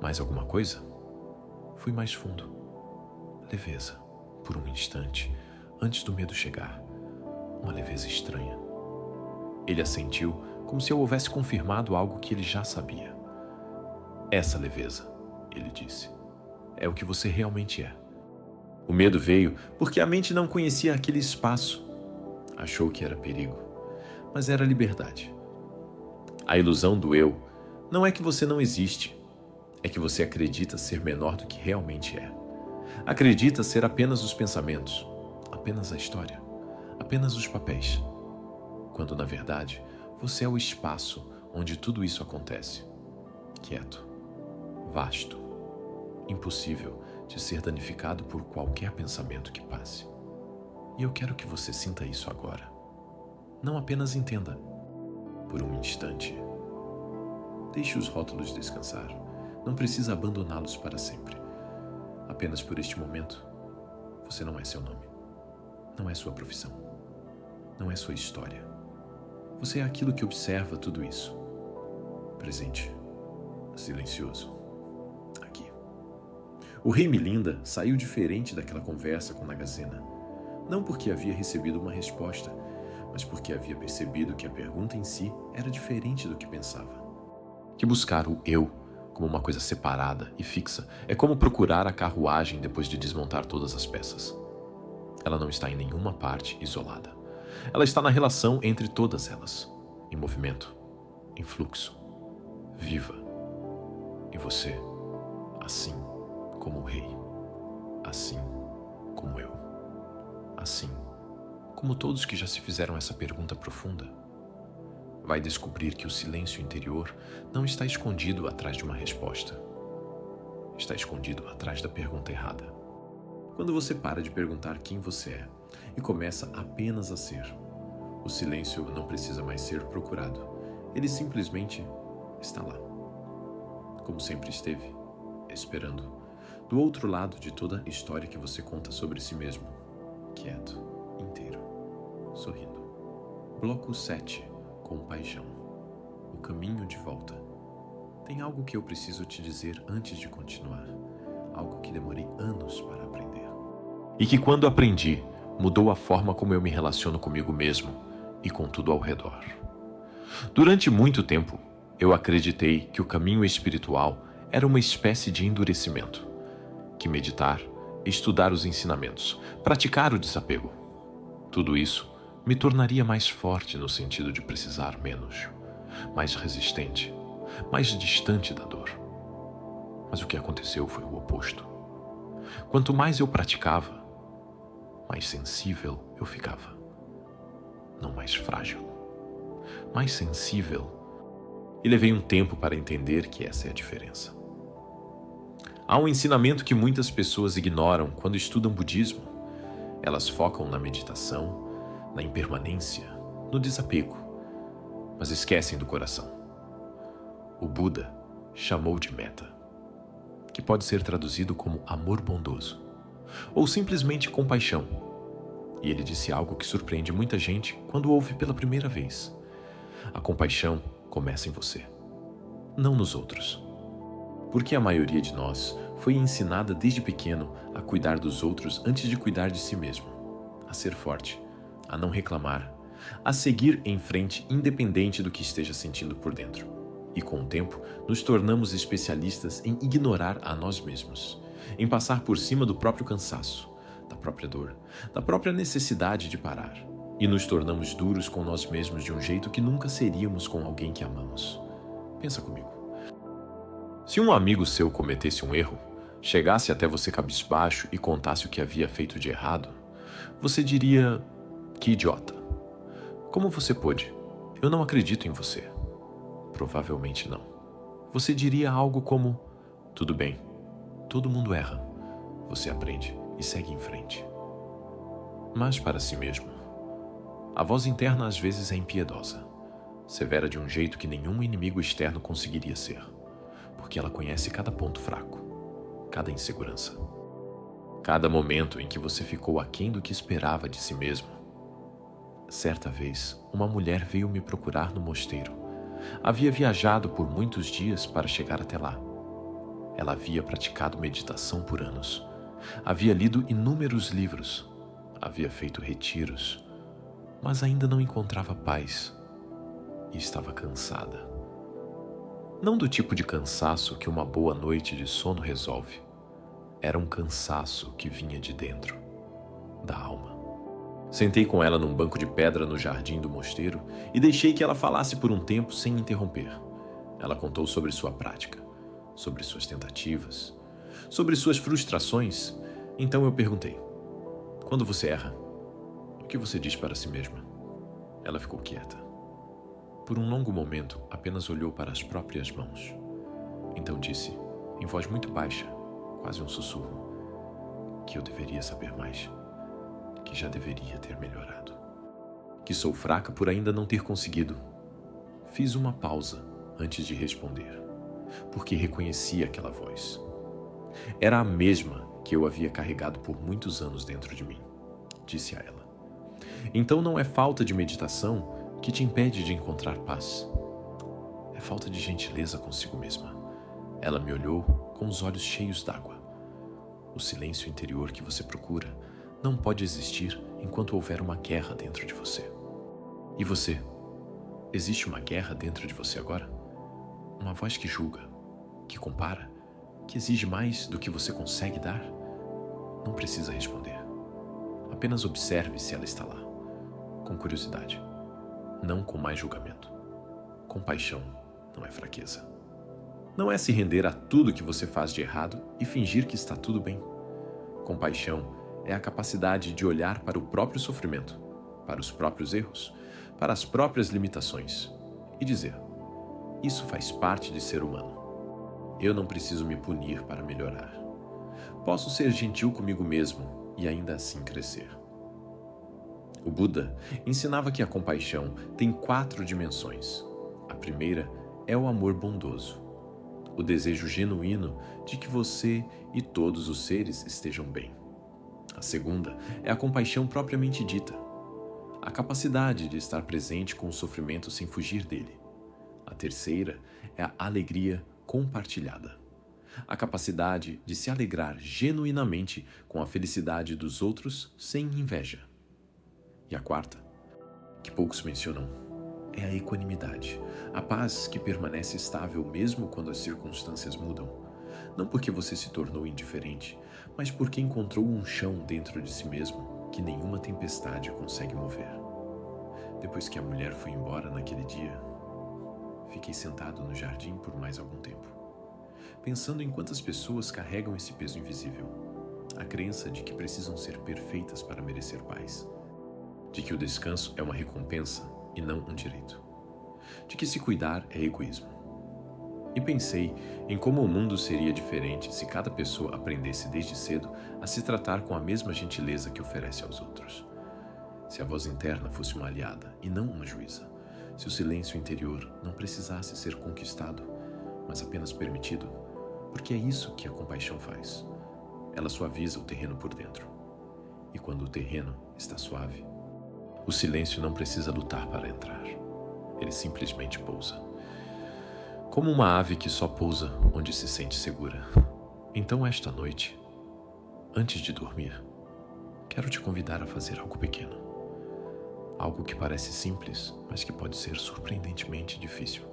Mais alguma coisa? Fui mais fundo. Leveza, por um instante, antes do medo chegar. Uma leveza estranha. Ele assentiu como se eu houvesse confirmado algo que ele já sabia. Essa leveza, ele disse, é o que você realmente é. O medo veio porque a mente não conhecia aquele espaço. Achou que era perigo, mas era liberdade. A ilusão do eu não é que você não existe, é que você acredita ser menor do que realmente é. Acredita ser apenas os pensamentos, apenas a história, apenas os papéis. Quando, na verdade, você é o espaço onde tudo isso acontece. Quieto, vasto, impossível de ser danificado por qualquer pensamento que passe. E eu quero que você sinta isso agora. Não apenas entenda. por um instante. Deixe os rótulos descansar. Não precisa abandoná-los para sempre. Apenas por este momento, você não é seu nome. Não é sua profissão. Não é sua história. Você é aquilo que observa tudo isso. Presente. Silencioso. Aqui. O rei Milinda saiu diferente daquela conversa com Nagazena. Não porque havia recebido uma resposta, mas porque havia percebido que a pergunta em si era diferente do que pensava. Que buscar o eu como uma coisa separada e fixa é como procurar a carruagem depois de desmontar todas as peças. Ela não está em nenhuma parte isolada. Ela está na relação entre todas elas, em movimento, em fluxo, viva. E você, assim como o rei, assim como eu, assim como todos que já se fizeram essa pergunta profunda, vai descobrir que o silêncio interior não está escondido atrás de uma resposta. Está escondido atrás da pergunta errada. Quando você para de perguntar quem você é e começa apenas a ser, o silêncio não precisa mais ser procurado. Ele simplesmente está lá. Como sempre esteve, esperando, do outro lado de toda a história que você conta sobre si mesmo, quieto, inteiro, sorrindo. Bloco 7. Compaixão. O caminho de volta. Tem algo que eu preciso te dizer antes de continuar. Algo que demorei anos para aprender. E que quando aprendi, mudou a forma como eu me relaciono comigo mesmo e com tudo ao redor. Durante muito tempo, eu acreditei que o caminho espiritual era uma espécie de endurecimento. Que meditar, estudar os ensinamentos, praticar o desapego. Tudo isso me tornaria mais forte no sentido de precisar menos, mais resistente, mais distante da dor. Mas o que aconteceu foi o oposto. Quanto mais eu praticava, mais sensível eu ficava. Não mais frágil, mais sensível. E levei um tempo para entender que essa é a diferença. Há um ensinamento que muitas pessoas ignoram quando estudam budismo. Elas focam na meditação, na impermanência, no desapego, mas esquecem do coração. O Buda chamou de metta, que pode ser traduzido como amor bondoso, ou simplesmente compaixão. E ele disse algo que surpreende muita gente quando ouve pela primeira vez. A compaixão começa em você, não nos outros. Porque a maioria de nós foi ensinada desde pequeno a cuidar dos outros antes de cuidar de si mesmo, a ser forte, a não reclamar, a seguir em frente independente do que esteja sentindo por dentro. E com o tempo, nos tornamos especialistas em ignorar a nós mesmos, em passar por cima do próprio cansaço, da própria dor, da própria necessidade de parar. E nos tornamos duros com nós mesmos de um jeito que nunca seríamos com alguém que amamos. Pensa comigo. Se um amigo seu cometesse um erro, chegasse até você cabisbaixo e contasse o que havia feito de errado, você diria: que idiota. Como você pôde? Eu não acredito em você. Provavelmente não. Você diria algo como: tudo bem, todo mundo erra. Você aprende e segue em frente. Mas para si mesmo, a voz interna às vezes é impiedosa, severa de um jeito que nenhum inimigo externo conseguiria ser, porque ela conhece cada ponto fraco, cada insegurança, cada momento em que você ficou aquém do que esperava de si mesmo. Certa vez, uma mulher veio me procurar no mosteiro. Havia viajado por muitos dias para chegar até lá. Ela havia praticado meditação por anos. Havia lido inúmeros livros. Havia feito retiros. Mas ainda não encontrava paz. E estava cansada. Não do tipo de cansaço que uma boa noite de sono resolve. Era um cansaço que vinha de dentro, da alma. Sentei com ela num banco de pedra no jardim do mosteiro e deixei que ela falasse por um tempo sem interromper. Ela contou sobre sua prática, sobre suas tentativas, sobre suas frustrações. Então eu perguntei: quando você erra, o que você diz para si mesma? Ela ficou quieta. Por um longo momento, apenas olhou para as próprias mãos. Então disse, em voz muito baixa, quase um sussurro, que eu deveria saber mais, que já deveria ter melhorado, que sou fraca por ainda não ter conseguido. Fiz uma pausa antes de responder, porque reconheci aquela voz. Era a mesma que eu havia carregado por muitos anos dentro de mim, disse a ela. Então não é falta de meditação que te impede de encontrar paz. É falta de gentileza consigo mesma. Ela me olhou com os olhos cheios d'água. O silêncio interior que você procura não pode existir enquanto houver uma guerra dentro de você. E você? Existe uma guerra dentro de você agora? Uma voz que julga, que compara, que exige mais do que você consegue dar? Não precisa responder. Apenas observe se ela está lá, com curiosidade, não com mais julgamento. Compaixão não é fraqueza. Não é se render a tudo que você faz de errado e fingir que está tudo bem. Compaixão é a capacidade de olhar para o próprio sofrimento, para os próprios erros, para as próprias limitações e dizer: isso faz parte de ser humano. Eu não preciso me punir para melhorar. Posso ser gentil comigo mesmo e ainda assim crescer. O Buda ensinava que a compaixão tem 4 dimensões. A primeira é o amor bondoso, o desejo genuíno de que você e todos os seres estejam bem. A segunda é a compaixão propriamente dita, a capacidade de estar presente com o sofrimento sem fugir dele. A terceira é a alegria compartilhada, a capacidade de se alegrar genuinamente com a felicidade dos outros sem inveja. E a quarta, que poucos mencionam, é a equanimidade, a paz que permanece estável mesmo quando as circunstâncias mudam. Não porque você se tornou indiferente, mas porque encontrou um chão dentro de si mesmo que nenhuma tempestade consegue mover. Depois que a mulher foi embora naquele dia, fiquei sentado no jardim por mais algum tempo, pensando em quantas pessoas carregam esse peso invisível, a crença de que precisam ser perfeitas para merecer paz, de que o descanso é uma recompensa e não um direito, de que se cuidar é egoísmo. E pensei em como o mundo seria diferente se cada pessoa aprendesse desde cedo a se tratar com a mesma gentileza que oferece aos outros. Se a voz interna fosse uma aliada e não uma juíza, se o silêncio interior não precisasse ser conquistado, mas apenas permitido, porque é isso que a compaixão faz. Ela suaviza o terreno por dentro. E quando o terreno está suave, o silêncio não precisa lutar para entrar. Ele simplesmente pousa. Como uma ave que só pousa onde se sente segura. Então esta noite, antes de dormir, quero te convidar a fazer algo pequeno. Algo que parece simples, mas que pode ser surpreendentemente difícil.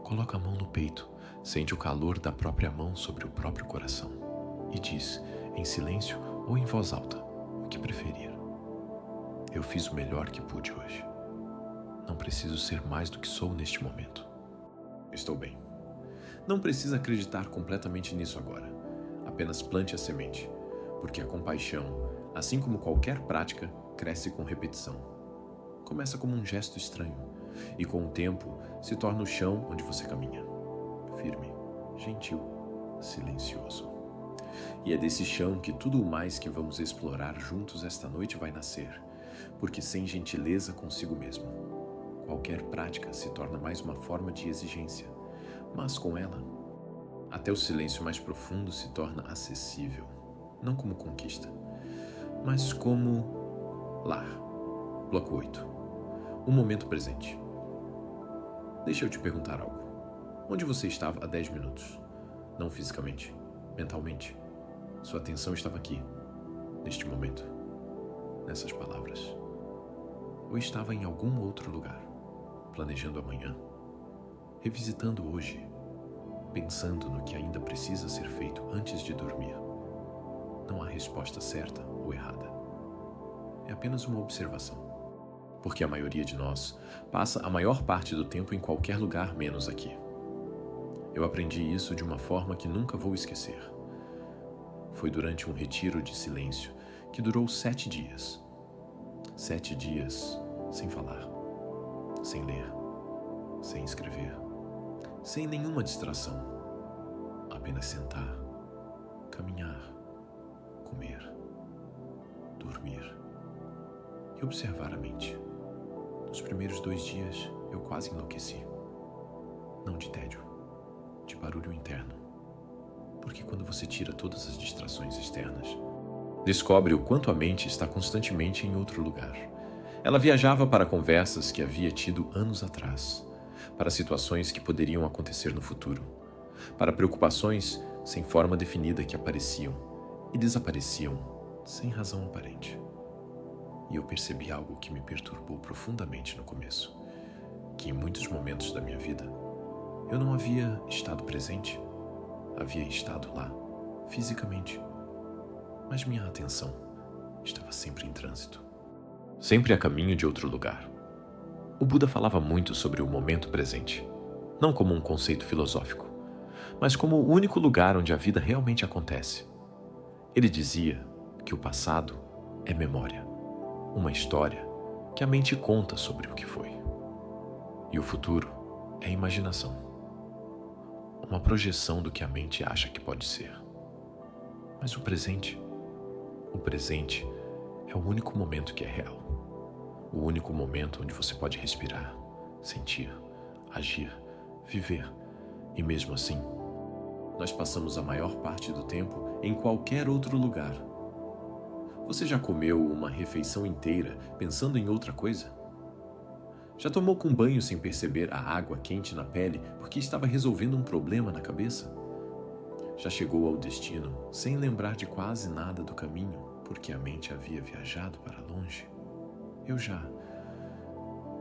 Coloca a mão no peito, sente o calor da própria mão sobre o próprio coração e diz, em silêncio ou em voz alta, o que preferir. Eu fiz o melhor que pude hoje. Não preciso ser mais do que sou neste momento. Estou bem. Não precisa acreditar completamente nisso agora. Apenas plante a semente, porque a compaixão, assim como qualquer prática, cresce com repetição. Começa como um gesto estranho e com o tempo se torna o chão onde você caminha. Firme, gentil, silencioso. E é desse chão que tudo o mais que vamos explorar juntos esta noite vai nascer, porque sem gentileza consigo mesmo, qualquer prática se torna mais uma forma de exigência, mas com ela, até o silêncio mais profundo se torna acessível, não como conquista, mas como lar. Bloco 8. O momento presente. Deixa eu te perguntar algo. Onde você estava há 10 minutos? Não fisicamente, mentalmente. Sua atenção estava aqui, neste momento, nessas palavras. Ou estava em algum outro lugar, planejando amanhã, revisitando hoje, pensando no que ainda precisa ser feito antes de dormir. Não há resposta certa ou errada. É apenas uma observação. Porque a maioria de nós passa a maior parte do tempo em qualquer lugar menos aqui. Eu aprendi isso de uma forma que nunca vou esquecer. Foi durante um retiro de silêncio que durou 7 dias. 7 dias sem falar, sem ler, sem escrever, sem nenhuma distração. Apenas sentar, caminhar, comer, dormir e observar a mente. Nos primeiros 2 dias, eu quase enlouqueci. não de tédio, de barulho interno. Porque quando você tira todas as distrações externas, descobre o quanto a mente está constantemente em outro lugar. Ela viajava para conversas que havia tido anos atrás, para situações que poderiam acontecer no futuro, para preocupações sem forma definida que apareciam e desapareciam sem razão aparente. E eu percebi algo que me perturbou profundamente no começo, que em muitos momentos da minha vida eu não havia estado presente, havia estado lá, fisicamente, mas minha atenção estava sempre em trânsito, sempre a caminho de outro lugar. O Buda falava muito sobre o momento presente, não como um conceito filosófico, mas como o único lugar onde a vida realmente acontece. Ele dizia que o passado é memória, uma história que a mente conta sobre o que foi. E o futuro é imaginação, uma projeção do que a mente acha que pode ser. Mas o presente é o único momento que é real. O único momento onde você pode respirar, sentir, agir, viver. E mesmo assim, nós passamos a maior parte do tempo em qualquer outro lugar. Você já comeu uma refeição inteira pensando em outra coisa? Já tomou com banho sem perceber a água quente na pele porque estava resolvendo um problema na cabeça? Já chegou ao destino sem lembrar de quase nada do caminho porque a mente havia viajado para longe? Eu já,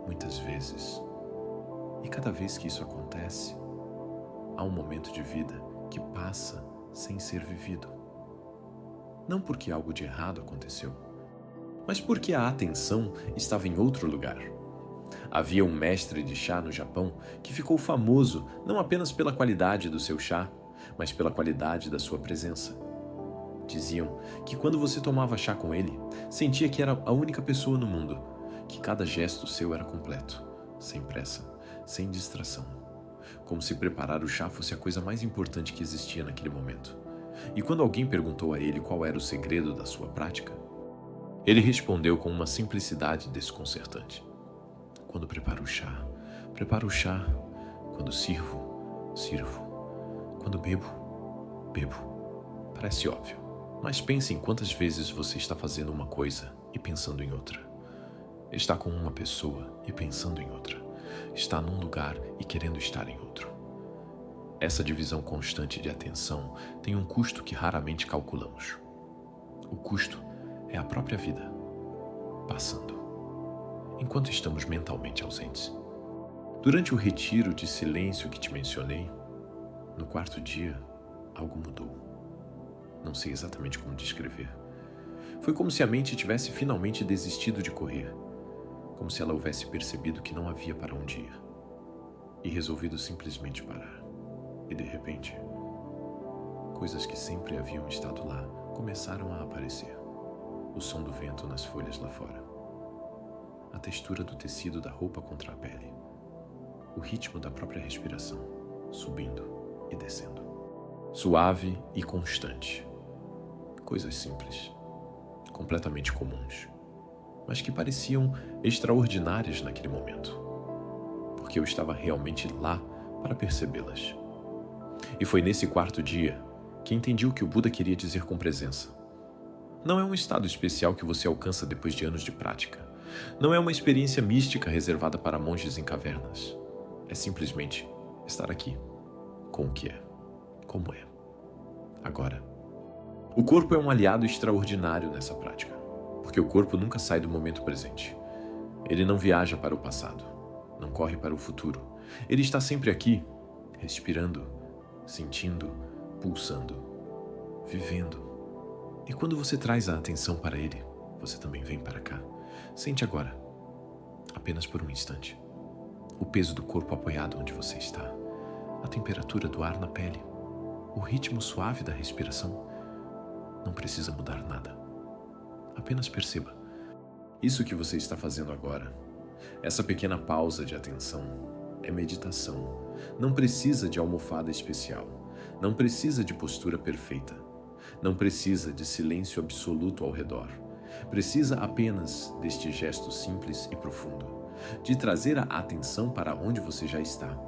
muitas vezes. E cada vez que isso acontece, há um momento de vida que passa sem ser vivido. Não porque algo de errado aconteceu, mas porque a atenção estava em outro lugar. Havia um mestre de chá no Japão que ficou famoso não apenas pela qualidade do seu chá, mas pela qualidade da sua presença. Diziam que quando você tomava chá com ele, sentia que era a única pessoa no mundo, que cada gesto seu era completo, sem pressa, sem distração, como se preparar o chá fosse a coisa mais importante que existia naquele momento. E quando alguém perguntou a ele qual era o segredo da sua prática, ele respondeu com uma simplicidade desconcertante: quando preparo o chá, preparo o chá. Quando sirvo, sirvo. Quando bebo, bebo. Parece óbvio, mas pense em quantas vezes você está fazendo uma coisa e pensando em outra. Está com uma pessoa e pensando em outra. Está num lugar e querendo estar em outro. Essa divisão constante de atenção tem um custo que raramente calculamos. O custo é a própria vida, passando, enquanto estamos mentalmente ausentes. Durante o retiro de silêncio que te mencionei, no quarto dia, algo mudou. Não sei exatamente como descrever. Foi como se a mente tivesse finalmente desistido de correr, como se ela houvesse percebido que não havia para onde ir, e resolvido simplesmente parar. E de repente, coisas que sempre haviam estado lá começaram a aparecer. O som do vento nas folhas lá fora, a textura do tecido da roupa contra a pele, o ritmo da própria respiração, subindo e descendo, suave e constante. Coisas simples, completamente comuns, mas que pareciam extraordinárias naquele momento, porque eu estava realmente lá para percebê-las. E foi nesse quarto dia que entendi o que o Buda queria dizer com presença. Não é um estado especial que você alcança depois de anos de prática. Não é uma experiência mística reservada para monges em cavernas. É simplesmente estar aqui, com o que é, como é, agora. O corpo é um aliado extraordinário nessa prática, porque o corpo nunca sai do momento presente. Ele não viaja para o passado, não corre para o futuro. Ele está sempre aqui, respirando, sentindo, pulsando, vivendo. E quando você traz a atenção para ele, você também vem para cá. Sente agora, apenas por um instante, o peso do corpo apoiado onde você está, a temperatura do ar na pele, o ritmo suave da respiração. Não precisa mudar nada. Apenas perceba. Isso que você está fazendo agora, essa pequena pausa de atenção, é meditação. Não precisa de almofada especial. Não precisa de postura perfeita. Não precisa de silêncio absoluto ao redor. Precisa apenas deste gesto simples e profundo, de trazer a atenção para onde você já está,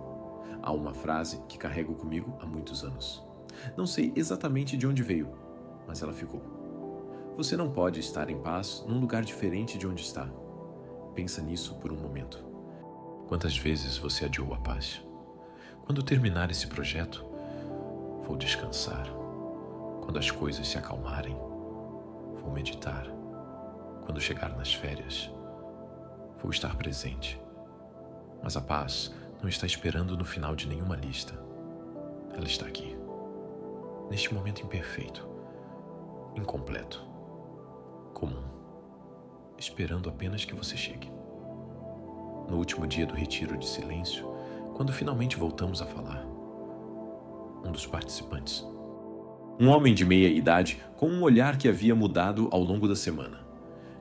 Há uma frase que carrego comigo há muitos anos. Não sei exatamente de onde veio, mas ela ficou. Você não pode estar em paz num lugar diferente de onde está. Pensa nisso por um momento. Quantas vezes você adiou a paz? Quando terminar esse projeto, vou descansar. Quando as coisas se acalmarem, vou meditar. Quando chegar nas férias, vou estar presente. Mas a paz não está esperando no final de nenhuma lista. Ela está aqui, neste momento imperfeito, incompleto, comum, esperando apenas que você chegue. No último dia do retiro de silêncio, quando finalmente voltamos a falar, um dos participantes, um homem de meia idade com um olhar que havia mudado ao longo da semana,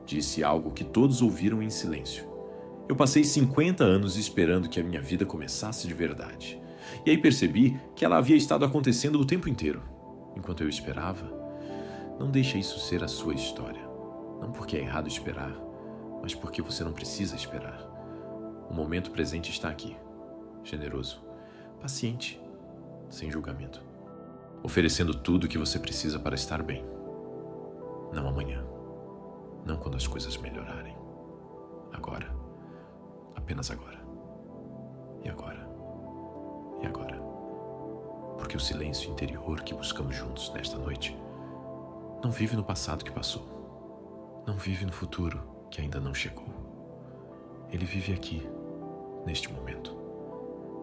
disse algo que todos ouviram em silêncio. Eu passei 50 anos esperando que a minha vida começasse de verdade. E aí percebi que ela havia estado acontecendo o tempo inteiro. Enquanto eu esperava, não deixe isso ser a sua história. Não porque é errado esperar, mas porque você não precisa esperar. O momento presente está aqui, generoso, paciente, sem julgamento, oferecendo tudo o que você precisa para estar bem. Não amanhã, não quando as coisas melhorarem. Agora, apenas agora. E agora. E agora. Porque o silêncio interior que buscamos juntos nesta noite não vive no passado que passou, não vive no futuro que ainda não chegou. Ele vive aqui, neste momento,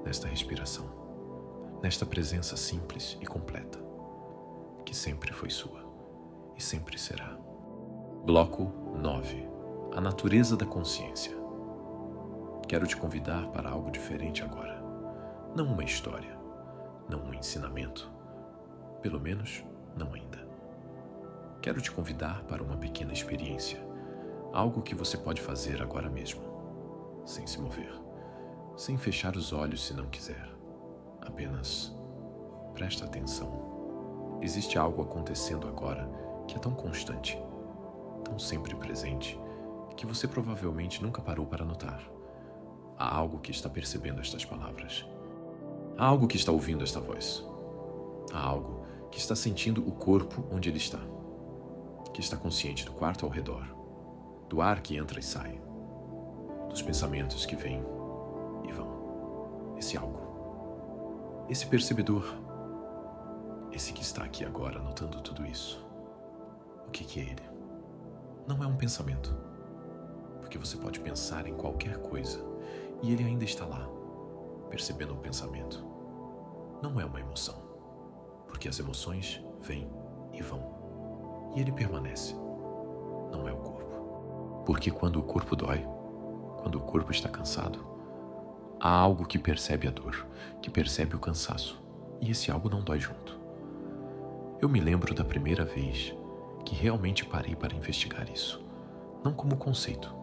nesta respiração, nesta presença simples e completa, que sempre foi sua e sempre será. Bloco 9. A natureza da consciência. Quero te convidar para algo diferente agora. Não uma história, não um ensinamento, pelo menos não ainda. Quero te convidar para uma pequena experiência, algo que você pode fazer agora mesmo, sem se mover, sem fechar os olhos se não quiser. Apenas presta atenção. Existe algo acontecendo agora que é tão constante, tão sempre presente, que você provavelmente nunca parou para notar. Há algo que está percebendo estas palavras. Há algo que está ouvindo esta voz. Há algo que está sentindo o corpo onde ele está, que está consciente do quarto ao redor, do ar que entra e sai, dos pensamentos que vêm e vão. Esse algo, esse percebedor, esse que está aqui agora notando tudo isso. O que é ele? Não é um pensamento, porque você pode pensar em qualquer coisa e ele ainda está lá, percebendo o pensamento. Não é uma emoção, porque as emoções vêm e vão, e ele permanece. Não é o corpo, porque quando o corpo dói, quando o corpo está cansado, há algo que percebe a dor, que percebe o cansaço, e esse algo não dói junto. Eu me lembro da primeira vez que realmente parei para investigar isso, não como conceito,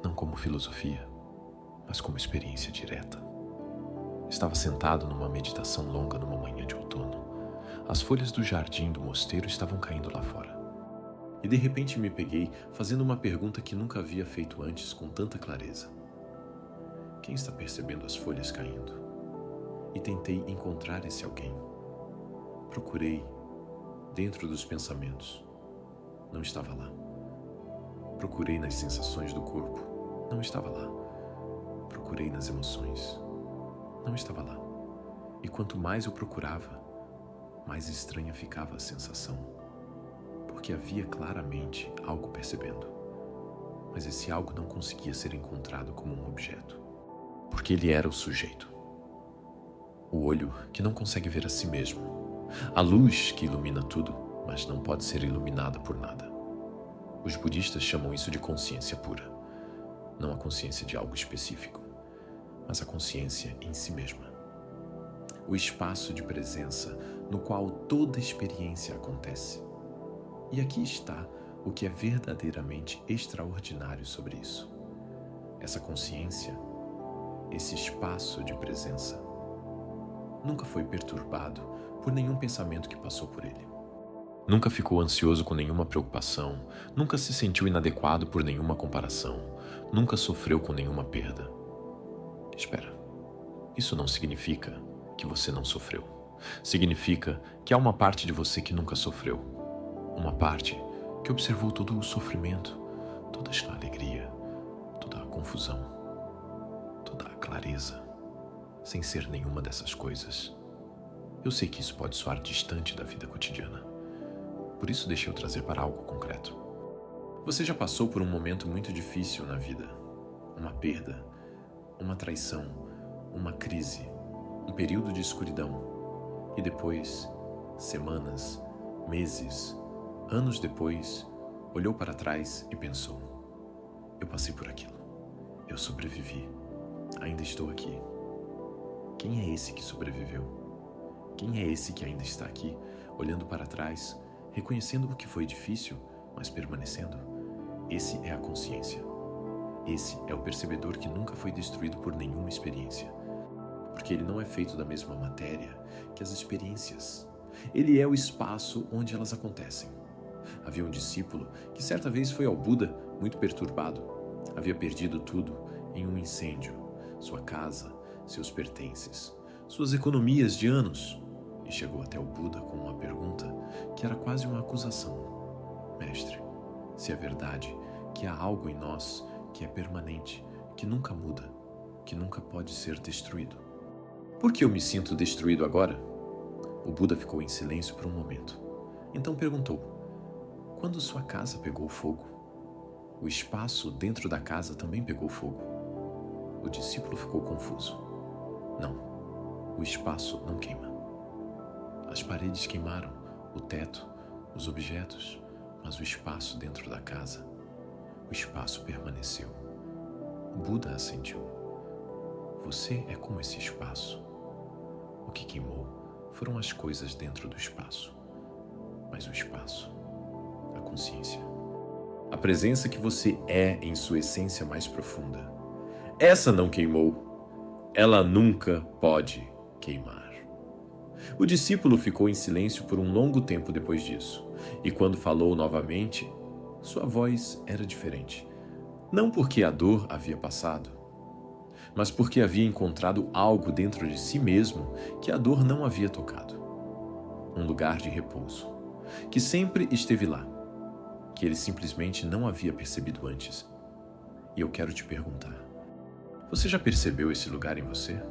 não como filosofia, mas como experiência direta. Estava sentado numa meditação longa numa manhã de outono. As folhas do jardim do mosteiro estavam caindo lá fora. E de repente me peguei fazendo uma pergunta que nunca havia feito antes com tanta clareza. Quem está percebendo as folhas caindo? E tentei encontrar esse alguém. Procurei dentro dos pensamentos. Não estava lá. Procurei nas sensações do corpo. Não estava lá. Procurei nas emoções. Não estava lá. E quanto mais eu procurava, mais estranha ficava a sensação. Porque havia claramente algo percebendo. Mas esse algo não conseguia ser encontrado como um objeto. Porque ele era o sujeito. O olho que não consegue ver a si mesmo. A luz que ilumina tudo, mas não pode ser iluminada por nada. Os budistas chamam isso de consciência pura. Não a consciência de algo específico, mas a consciência em si mesma. O espaço de presença no qual toda experiência acontece. E aqui está o que é verdadeiramente extraordinário sobre isso. Essa consciência, esse espaço de presença, nunca foi perturbado por nenhum pensamento que passou por ele. Nunca ficou ansioso com nenhuma preocupação, nunca se sentiu inadequado por nenhuma comparação, nunca sofreu com nenhuma perda. Espera. Isso não significa que você não sofreu. Significa que há uma parte de você que nunca sofreu. Uma parte que observou todo o sofrimento, toda a alegria, toda a confusão, toda a clareza, sem ser nenhuma dessas coisas. Eu sei que isso pode soar distante da vida cotidiana. Por isso deixei eu trazer para algo concreto. Você já passou por um momento muito difícil na vida. Uma perda, uma traição, uma crise, um período de escuridão. E depois, semanas, meses, anos depois, olhou para trás e pensou: eu passei por aquilo. Eu sobrevivi. Ainda estou aqui. Quem é esse que sobreviveu? Quem é esse que ainda está aqui, olhando para trás, reconhecendo o que foi difícil, mas permanecendo? Esse é a consciência. Esse é o percebedor que nunca foi destruído por nenhuma experiência. Porque ele não é feito da mesma matéria que as experiências. Ele é o espaço onde elas acontecem. Havia um discípulo que certa vez foi ao Buda muito perturbado. Havia perdido tudo em um incêndio: sua casa, seus pertences, suas economias de anos. E chegou até o Buda com uma pergunta que era quase uma acusação: Mestre, se é verdade que há algo em nós que é permanente, que nunca muda, que nunca pode ser destruído, por que eu me sinto destruído agora? O Buda ficou em silêncio por um momento. Então perguntou: quando sua casa pegou fogo, o espaço dentro da casa também pegou fogo? O discípulo ficou confuso. Não, o espaço não queima. As paredes queimaram, o teto, os objetos, mas o espaço dentro da casa, o espaço permaneceu. O Buda assentiu. Você é como esse espaço. O que queimou foram as coisas dentro do espaço, mas o espaço, a consciência, a presença que você é em sua essência mais profunda, essa não queimou. Ela nunca pode queimar. O discípulo ficou em silêncio por um longo tempo depois disso, e quando falou novamente, sua voz era diferente. Não porque a dor havia passado, mas porque havia encontrado algo dentro de si mesmo que a dor não havia tocado. Um lugar de repouso, que sempre esteve lá, que ele simplesmente não havia percebido antes. E eu quero te perguntar: você já percebeu esse lugar em você?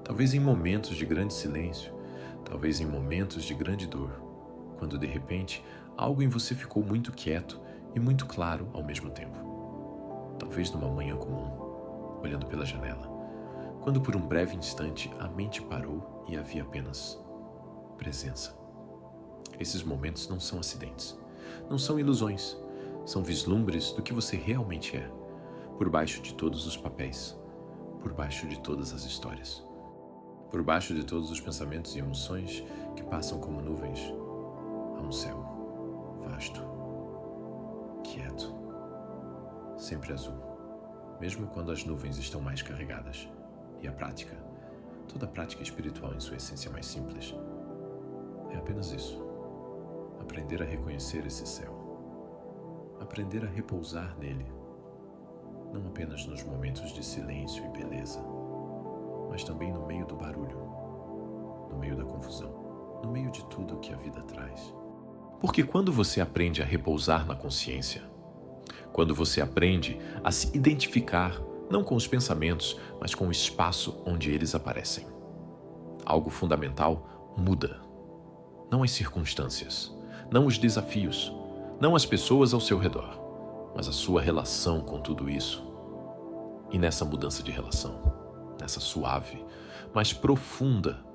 Talvez em momentos de grande silêncio, talvez em momentos de grande dor, quando de repente algo em você ficou muito quieto e muito claro ao mesmo tempo. Talvez numa manhã comum, olhando pela janela, quando por um breve instante a mente parou e havia apenas presença. Esses momentos não são acidentes, não são ilusões, são vislumbres do que você realmente é, por baixo de todos os papéis, por baixo de todas as histórias, por baixo de todos os pensamentos e emoções que passam como nuvens. Há um céu vasto, quieto, sempre azul, mesmo quando as nuvens estão mais carregadas. E a prática, toda prática espiritual em sua essência mais simples, é apenas isso: aprender a reconhecer esse céu, aprender a repousar nele, não apenas nos momentos de silêncio e beleza, mas também no meio do barulho, no meio da confusão, no meio de tudo que a vida traz. Porque quando você aprende a repousar na consciência, quando você aprende a se identificar não com os pensamentos, mas com o espaço onde eles aparecem, algo fundamental muda. Não as circunstâncias, não os desafios, não as pessoas ao seu redor, mas a sua relação com tudo isso. E nessa mudança de relação, nessa suave, mas profunda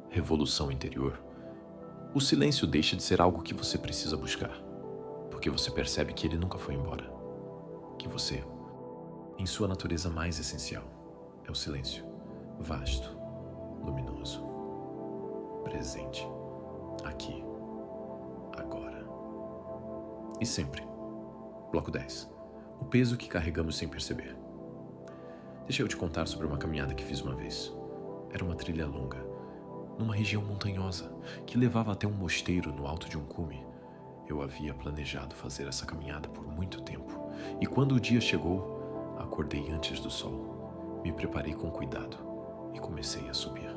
revolução interior, o silêncio deixa de ser algo que você precisa buscar, porque você percebe que ele nunca foi embora, que você, em sua natureza mais essencial, é o silêncio, vasto, luminoso, presente, aqui, agora. E sempre. Bloco 10. O peso que carregamos sem perceber. Deixa eu te contar sobre uma caminhada que fiz uma vez. Era uma trilha longa, numa região montanhosa, que levava até um mosteiro no alto de um cume. Eu havia planejado fazer essa caminhada por muito tempo, e quando o dia chegou, acordei antes do sol. Me preparei com cuidado e comecei a subir.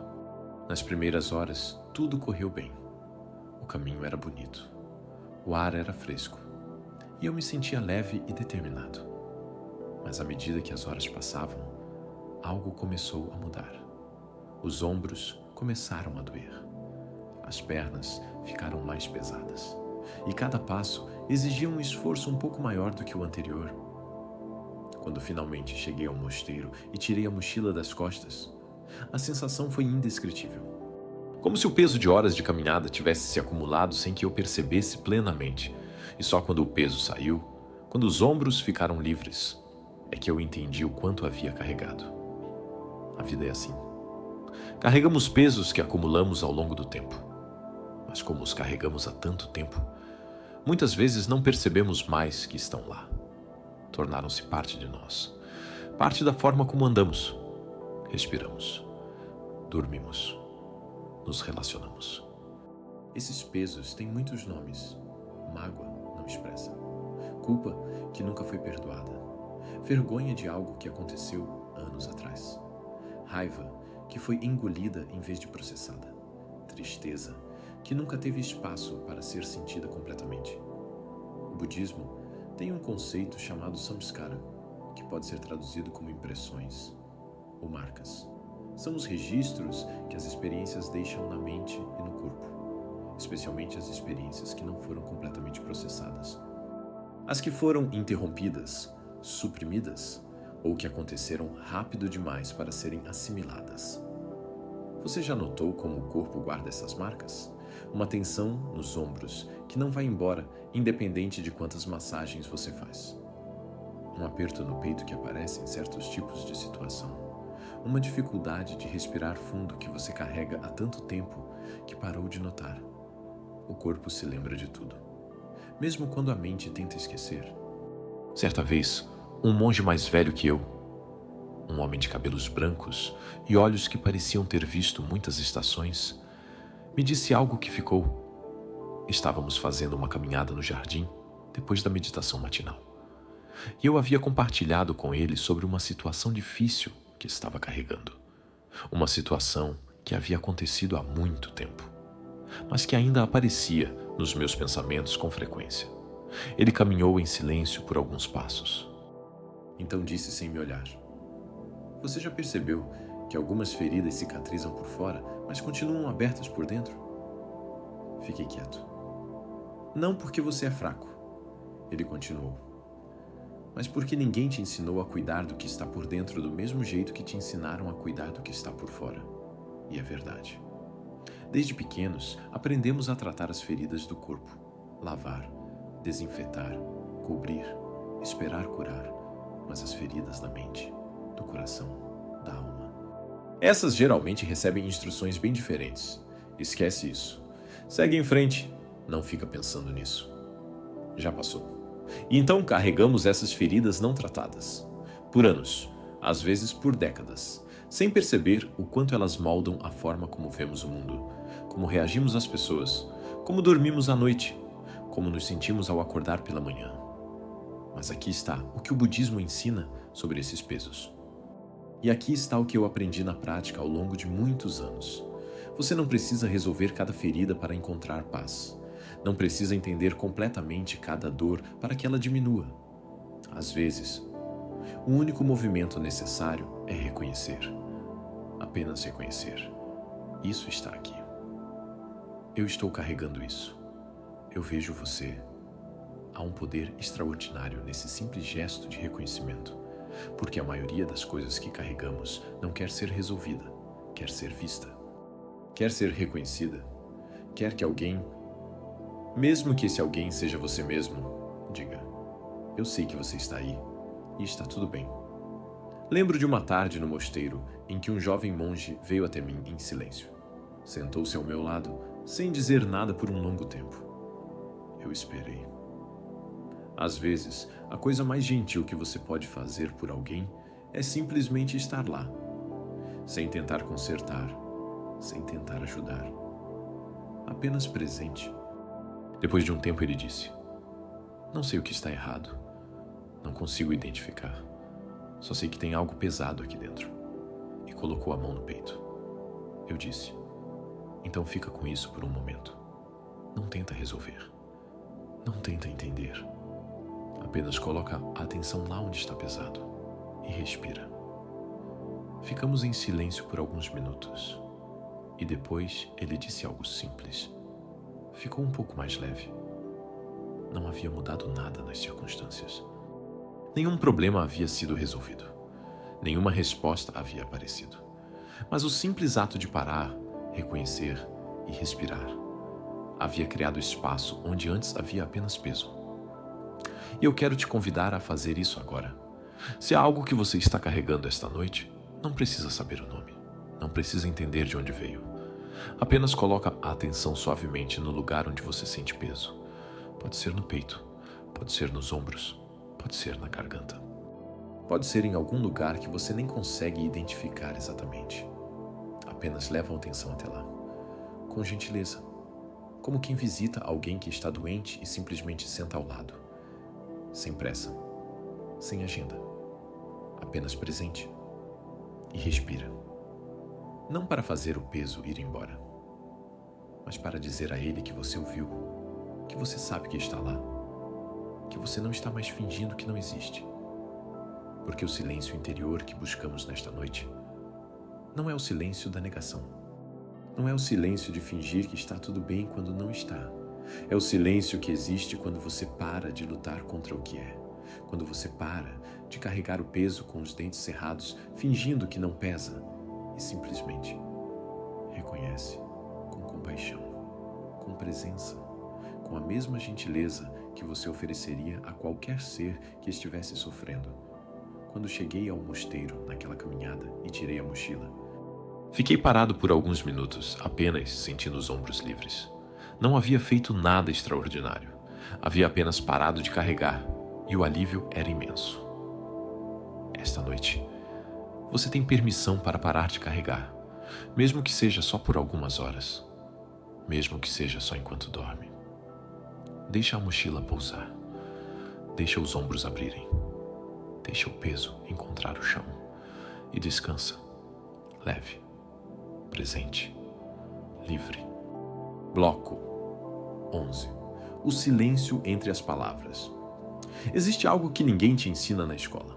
Nas primeiras horas, tudo correu bem. O caminho era bonito, o ar era fresco e eu me sentia leve e determinado. Mas à medida que as horas passavam, algo começou a mudar. Os ombros começaram a doer. As pernas ficaram mais pesadas e cada passo exigia um esforço um pouco maior do que o anterior. Quando finalmente cheguei ao mosteiro e tirei a mochila das costas, a sensação foi indescritível. Como se o peso de horas de caminhada tivesse se acumulado sem que eu percebesse plenamente. E só quando o peso saiu, quando os ombros ficaram livres, é que eu entendi o quanto havia carregado. A vida é assim. Carregamos pesos que acumulamos ao longo do tempo. Mas como os carregamos há tanto tempo, muitas vezes não percebemos mais que estão lá. Tornaram-se parte de nós. Parte da forma como andamos, respiramos, dormimos, nos relacionamos. Esses pesos têm muitos nomes. Mágoa não expressa. Culpa que nunca foi perdoada. Vergonha de algo que aconteceu anos atrás. Raiva que foi engolida em vez de processada. Tristeza que nunca teve espaço para ser sentida completamente. O budismo tem um conceito chamado samskara, que pode ser traduzido como impressões ou marcas. São os registros que as experiências deixam na mente e no corpo, especialmente as experiências que não foram completamente processadas. As que foram interrompidas, suprimidas, ou que aconteceram rápido demais para serem assimiladas. Você já notou como o corpo guarda essas marcas? Uma tensão nos ombros que não vai embora, independente de quantas massagens você faz. Um aperto no peito que aparece em certos tipos de situação. Uma dificuldade de respirar fundo que você carrega há tanto tempo que parou de notar. O corpo se lembra de tudo, mesmo quando a mente tenta esquecer. Certa vez, um monge mais velho que eu, um homem de cabelos brancos e olhos que pareciam ter visto muitas estações, me disse algo que ficou. Estávamos fazendo uma caminhada no jardim depois da meditação matinal. E eu havia compartilhado com ele sobre uma situação difícil que estava carregando. Uma situação que havia acontecido há muito tempo, mas que ainda aparecia nos meus pensamentos com frequência. Ele caminhou em silêncio por alguns passos. Então disse sem me olhar: "Você já percebeu que algumas feridas cicatrizam por fora, mas continuam abertas por dentro?" Fiquei quieto. "Não porque você é fraco", ele continuou, "mas porque ninguém te ensinou a cuidar do que está por dentro do mesmo jeito que te ensinaram a cuidar do que está por fora." E é verdade. Desde pequenos, aprendemos a tratar as feridas do corpo, lavar, desinfetar, cobrir, esperar curar, mas as feridas da mente, do coração, da alma. Essas geralmente recebem instruções bem diferentes. Esquece isso. Segue em frente. Não fica pensando nisso. Já passou. E então carregamos essas feridas não tratadas. Por anos, às vezes por décadas, sem perceber o quanto elas moldam a forma como vemos o mundo, como reagimos às pessoas, como dormimos à noite, como nos sentimos ao acordar pela manhã. Mas aqui está o que o budismo ensina sobre esses pesos. E aqui está o que eu aprendi na prática ao longo de muitos anos. Você não precisa resolver cada ferida para encontrar paz. Não precisa entender completamente cada dor para que ela diminua. Às vezes, o único movimento necessário é reconhecer. Apenas reconhecer. Isso está aqui. Eu estou carregando isso. Eu vejo você. Há um poder extraordinário nesse simples gesto de reconhecimento, porque a maioria das coisas que carregamos não quer ser resolvida, quer ser vista. Quer ser reconhecida, quer que alguém, mesmo que esse alguém seja você mesmo, diga: "Eu sei que você está aí e está tudo bem." Lembro de uma tarde no mosteiro em que um jovem monge veio até mim em silêncio. Sentou-se ao meu lado, sem dizer nada por um longo tempo. Eu esperei. Às vezes, a coisa mais gentil que você pode fazer por alguém é simplesmente estar lá, sem tentar consertar, sem tentar ajudar, apenas presente. Depois de um tempo ele disse: "Não sei o que está errado, não consigo identificar, só sei que tem algo pesado aqui dentro." E colocou a mão no peito. Eu disse: então fica com isso por um momento. Não tenta resolver. Não tenta entender. Apenas coloca a atenção lá onde está pesado e respira. Ficamos em silêncio por alguns minutos e depois ele disse algo simples. Ficou um pouco mais leve. Não havia mudado nada nas circunstâncias. Nenhum problema havia sido resolvido. Nenhuma resposta havia aparecido. Mas o simples ato de parar, reconhecer e respirar havia criado espaço onde antes havia apenas peso. E eu quero te convidar a fazer isso agora. Se há algo que você está carregando esta noite, não precisa saber o nome. Não precisa entender de onde veio. Apenas coloca a atenção suavemente no lugar onde você sente peso. Pode ser no peito, pode ser nos ombros, pode ser na garganta. Pode ser em algum lugar que você nem consegue identificar exatamente. Apenas leva a atenção até lá, com gentileza, como quem visita alguém que está doente e simplesmente senta ao lado, sem pressa, sem agenda, apenas presente, e respira. Não para fazer o peso ir embora, mas para dizer a ele que você ouviu, que você sabe que está lá, que você não está mais fingindo que não existe. Porque o silêncio interior que buscamos nesta noite não é o silêncio da negação. Não é o silêncio de fingir que está tudo bem quando não está. É o silêncio que existe quando você para de lutar contra o que é. Quando você para de carregar o peso com os dentes cerrados, fingindo que não pesa, e simplesmente reconhece com compaixão, com presença, com a mesma gentileza que você ofereceria a qualquer ser que estivesse sofrendo. Quando cheguei ao mosteiro naquela caminhada e tirei a mochila, fiquei parado por alguns minutos, apenas sentindo os ombros livres. Não havia feito nada extraordinário. Havia apenas parado de carregar, e o alívio era imenso. Esta noite, você tem permissão para parar de carregar, mesmo que seja só por algumas horas, mesmo que seja só enquanto dorme. Deixa a mochila pousar, deixa os ombros abrirem, deixa o peso encontrar o chão e descansa, leve, presente, livre. Bloco 11. O silêncio entre as palavras. Existe algo que ninguém te ensina na escola,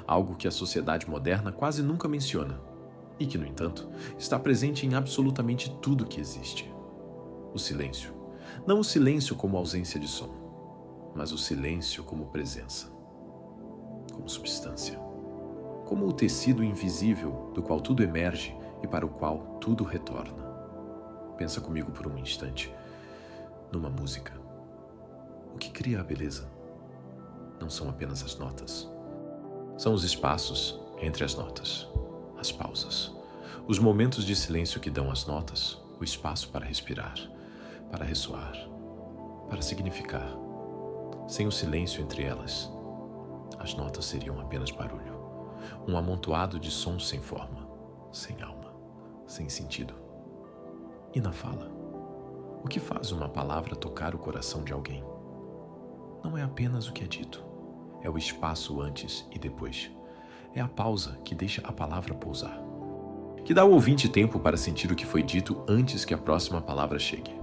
algo que a sociedade moderna quase nunca menciona e que, no entanto, está presente em absolutamente tudo que existe. O silêncio. Não o silêncio como ausência de som, mas o silêncio como presença, como substância, como o tecido invisível do qual tudo emerge e para o qual tudo retorna. Pensa comigo por um instante numa música. O que cria a beleza não são apenas as notas. São os espaços entre as notas, as pausas, os momentos de silêncio que dão às notas o espaço para respirar, para ressoar, para significar. Sem o silêncio entre elas, as notas seriam apenas barulho, um amontoado de sons sem forma, sem alma, sem sentido. E na fala, o que faz uma palavra tocar o coração de alguém? Não é apenas o que é dito, é o espaço antes e depois. É a pausa que deixa a palavra pousar, que dá ao ouvinte tempo para sentir o que foi dito antes que a próxima palavra chegue.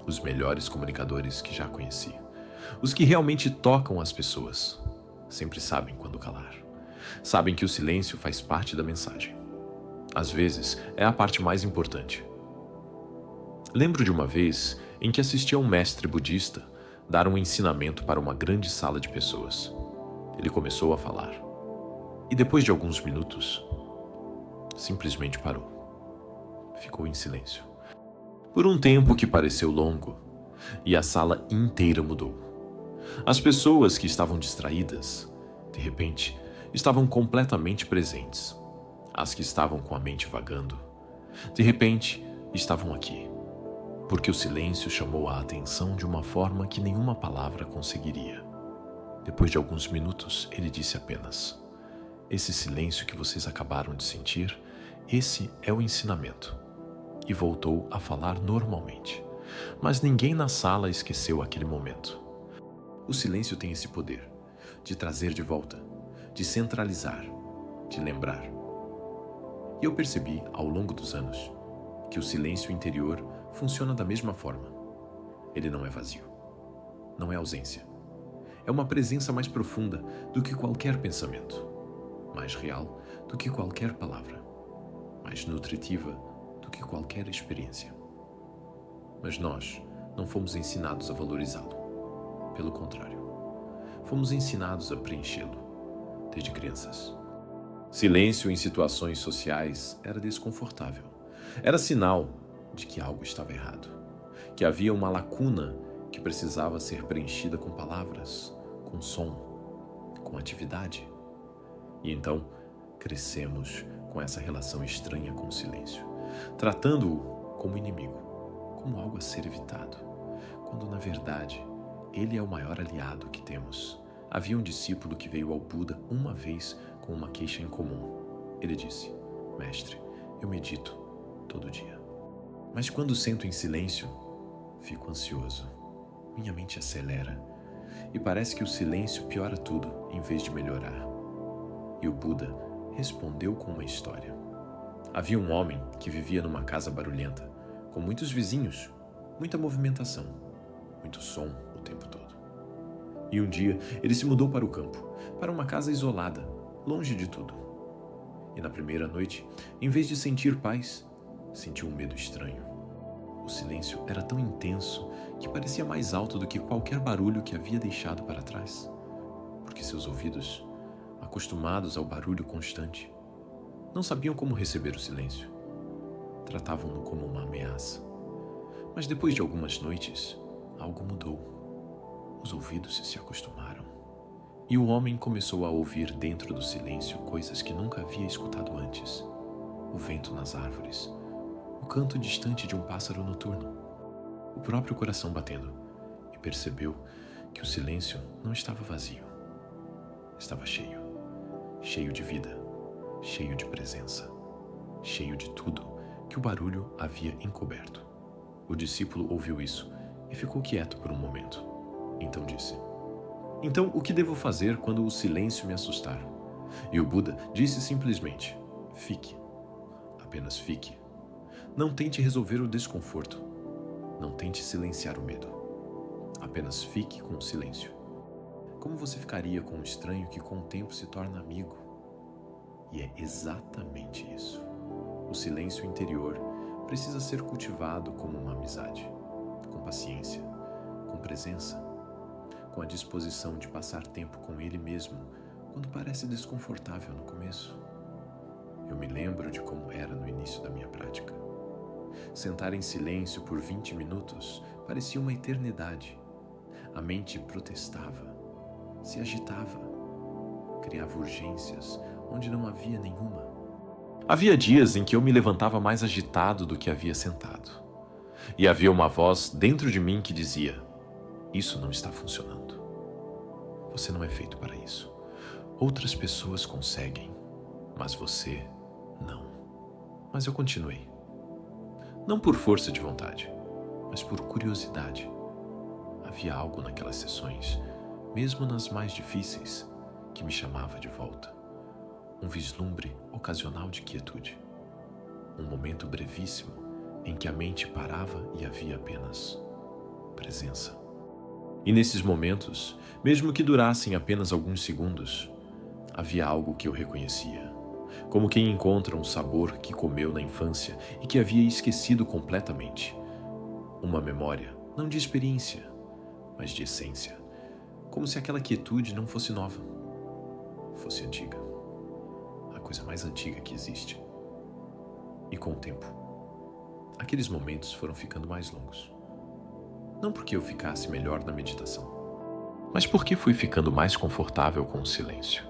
Os melhores comunicadores que já conheci, os que realmente tocam as pessoas, sempre sabem quando calar. Sabem que o silêncio faz parte da mensagem. Às vezes, é a parte mais importante. Lembro de uma vez em que assisti a um mestre budista dar um ensinamento para uma grande sala de pessoas. Ele começou a falar. E depois de alguns minutos, simplesmente parou. Ficou em silêncio. Por um tempo que pareceu longo, e a sala inteira mudou. As pessoas que estavam distraídas, de repente, estavam completamente presentes. As que estavam com a mente vagando, de repente, estavam aqui. Porque o silêncio chamou a atenção de uma forma que nenhuma palavra conseguiria. Depois de alguns minutos, ele disse apenas: esse silêncio que vocês acabaram de sentir, esse é o ensinamento. E voltou a falar normalmente. Mas ninguém na sala esqueceu aquele momento. O silêncio tem esse poder de trazer de volta, de centralizar, de lembrar. E eu percebi, ao longo dos anos, que o silêncio interior funciona da mesma forma. Ele não é vazio. Não é ausência. É uma presença mais profunda do que qualquer pensamento, mais real do que qualquer palavra, mais nutritiva do que qualquer experiência. Mas nós não fomos ensinados a valorizá-lo. Pelo contrário, fomos ensinados a preenchê-lo, desde crianças. Silêncio em situações sociais era desconfortável. Era sinal de que algo estava errado, que havia uma lacuna que precisava ser preenchida com palavras, com som, com atividade. E então crescemos com essa relação estranha com o silêncio, tratando-o como inimigo, como algo a ser evitado, quando na verdade ele é o maior aliado que temos. Havia um discípulo que veio ao Buda uma vez com uma queixa incomum. Ele disse: "Mestre, eu medito todo dia. Mas quando sento em silêncio, fico ansioso. Minha mente acelera e parece que o silêncio piora tudo em vez de melhorar." E o Buda respondeu com uma história. Havia um homem que vivia numa casa barulhenta, com muitos vizinhos, muita movimentação, muito som o tempo todo. E um dia ele se mudou para o campo, para uma casa isolada, longe de tudo. E na primeira noite, em vez de sentir paz, sentiu um medo estranho. O silêncio era tão intenso que parecia mais alto do que qualquer barulho que havia deixado para trás, porque seus ouvidos, acostumados ao barulho constante, não sabiam como receber o silêncio. Tratavam-no como uma ameaça. Mas depois de algumas noites, algo mudou. Os ouvidos se acostumaram. E o homem começou a ouvir dentro do silêncio coisas que nunca havia escutado antes. O vento nas árvores, o canto distante de um pássaro noturno, o próprio coração batendo, e percebeu que o silêncio não estava vazio. Estava cheio, cheio de vida, cheio de presença, cheio de tudo que o barulho havia encoberto. O discípulo ouviu isso e ficou quieto por um momento. Então disse: "Então, o que devo fazer quando o silêncio me assustar?" E o Buda disse simplesmente: "Fique. Apenas fique. Não tente resolver o desconforto. Não tente silenciar o medo. Apenas fique com o silêncio. Como você ficaria com um estranho que com o tempo se torna amigo?" E é exatamente isso. O silêncio interior precisa ser cultivado como uma amizade, com paciência, com presença, com a disposição de passar tempo com ele mesmo quando parece desconfortável no começo. Eu me lembro de como era no início da minha prática. Sentar em silêncio por 20 minutos parecia uma eternidade. A mente protestava, se agitava, criava urgências onde não havia nenhuma. Havia dias em que eu me levantava mais agitado do que havia sentado. E havia uma voz dentro de mim que dizia: "Isso não está funcionando. Você não é feito para isso. Outras pessoas conseguem, mas você não." Mas eu continuei. Não por força de vontade, mas por curiosidade. Havia algo naquelas sessões, mesmo nas mais difíceis, que me chamava de volta. Um vislumbre ocasional de quietude. Um momento brevíssimo em que a mente parava e havia apenas presença. E nesses momentos, mesmo que durassem apenas alguns segundos, havia algo que eu reconhecia, como quem encontra um sabor que comeu na infância e que havia esquecido completamente. Uma memória, não de experiência, mas de essência, como se aquela quietude não fosse nova, fosse antiga, a coisa mais antiga que existe. E com o tempo, aqueles momentos foram ficando mais longos. Não porque eu ficasse melhor na meditação, mas porque fui ficando mais confortável com o silêncio.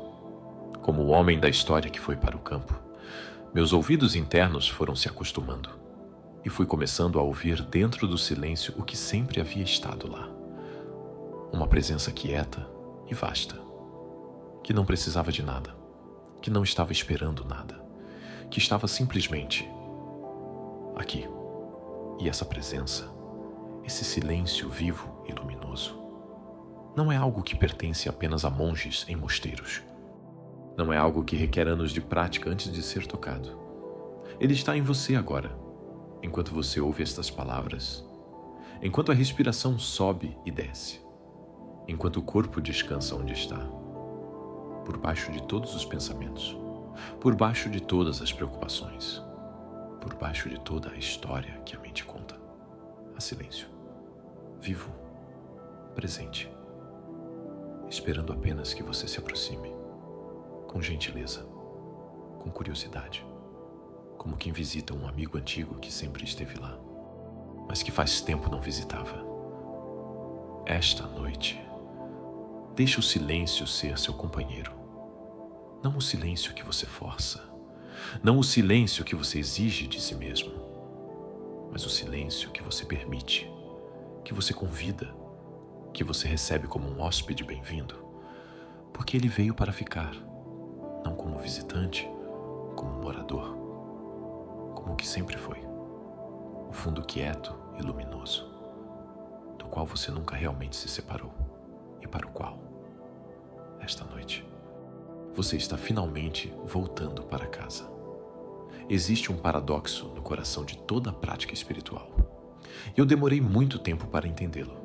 Como o homem da história que foi para o campo, meus ouvidos internos foram se acostumando e fui começando a ouvir dentro do silêncio o que sempre havia estado lá. Uma presença quieta e vasta, que não precisava de nada, que não estava esperando nada, que estava simplesmente aqui. E essa presença, esse silêncio vivo e luminoso, não é algo que pertence apenas a monges em mosteiros. Não é algo que requer anos de prática antes de ser tocado. Ele está em você agora, enquanto você ouve estas palavras, enquanto a respiração sobe e desce, enquanto o corpo descansa onde está, por baixo de todos os pensamentos, por baixo de todas as preocupações, por baixo de toda a história que a mente conta. Há silêncio, vivo, presente, esperando apenas que você se aproxime, com gentileza, com curiosidade, como quem visita um amigo antigo que sempre esteve lá, mas que faz tempo não visitava. Esta noite, deixe o silêncio ser seu companheiro. Não o silêncio que você força, não o silêncio que você exige de si mesmo, mas o silêncio que você permite, que você convida, que você recebe como um hóspede bem-vindo, porque ele veio para ficar, não como visitante, como morador, como o que sempre foi, o fundo quieto e luminoso, do qual você nunca realmente se separou e para o qual, esta noite, você está finalmente voltando para casa. Existe um paradoxo no coração de toda a prática espiritual. E eu demorei muito tempo para entendê-lo,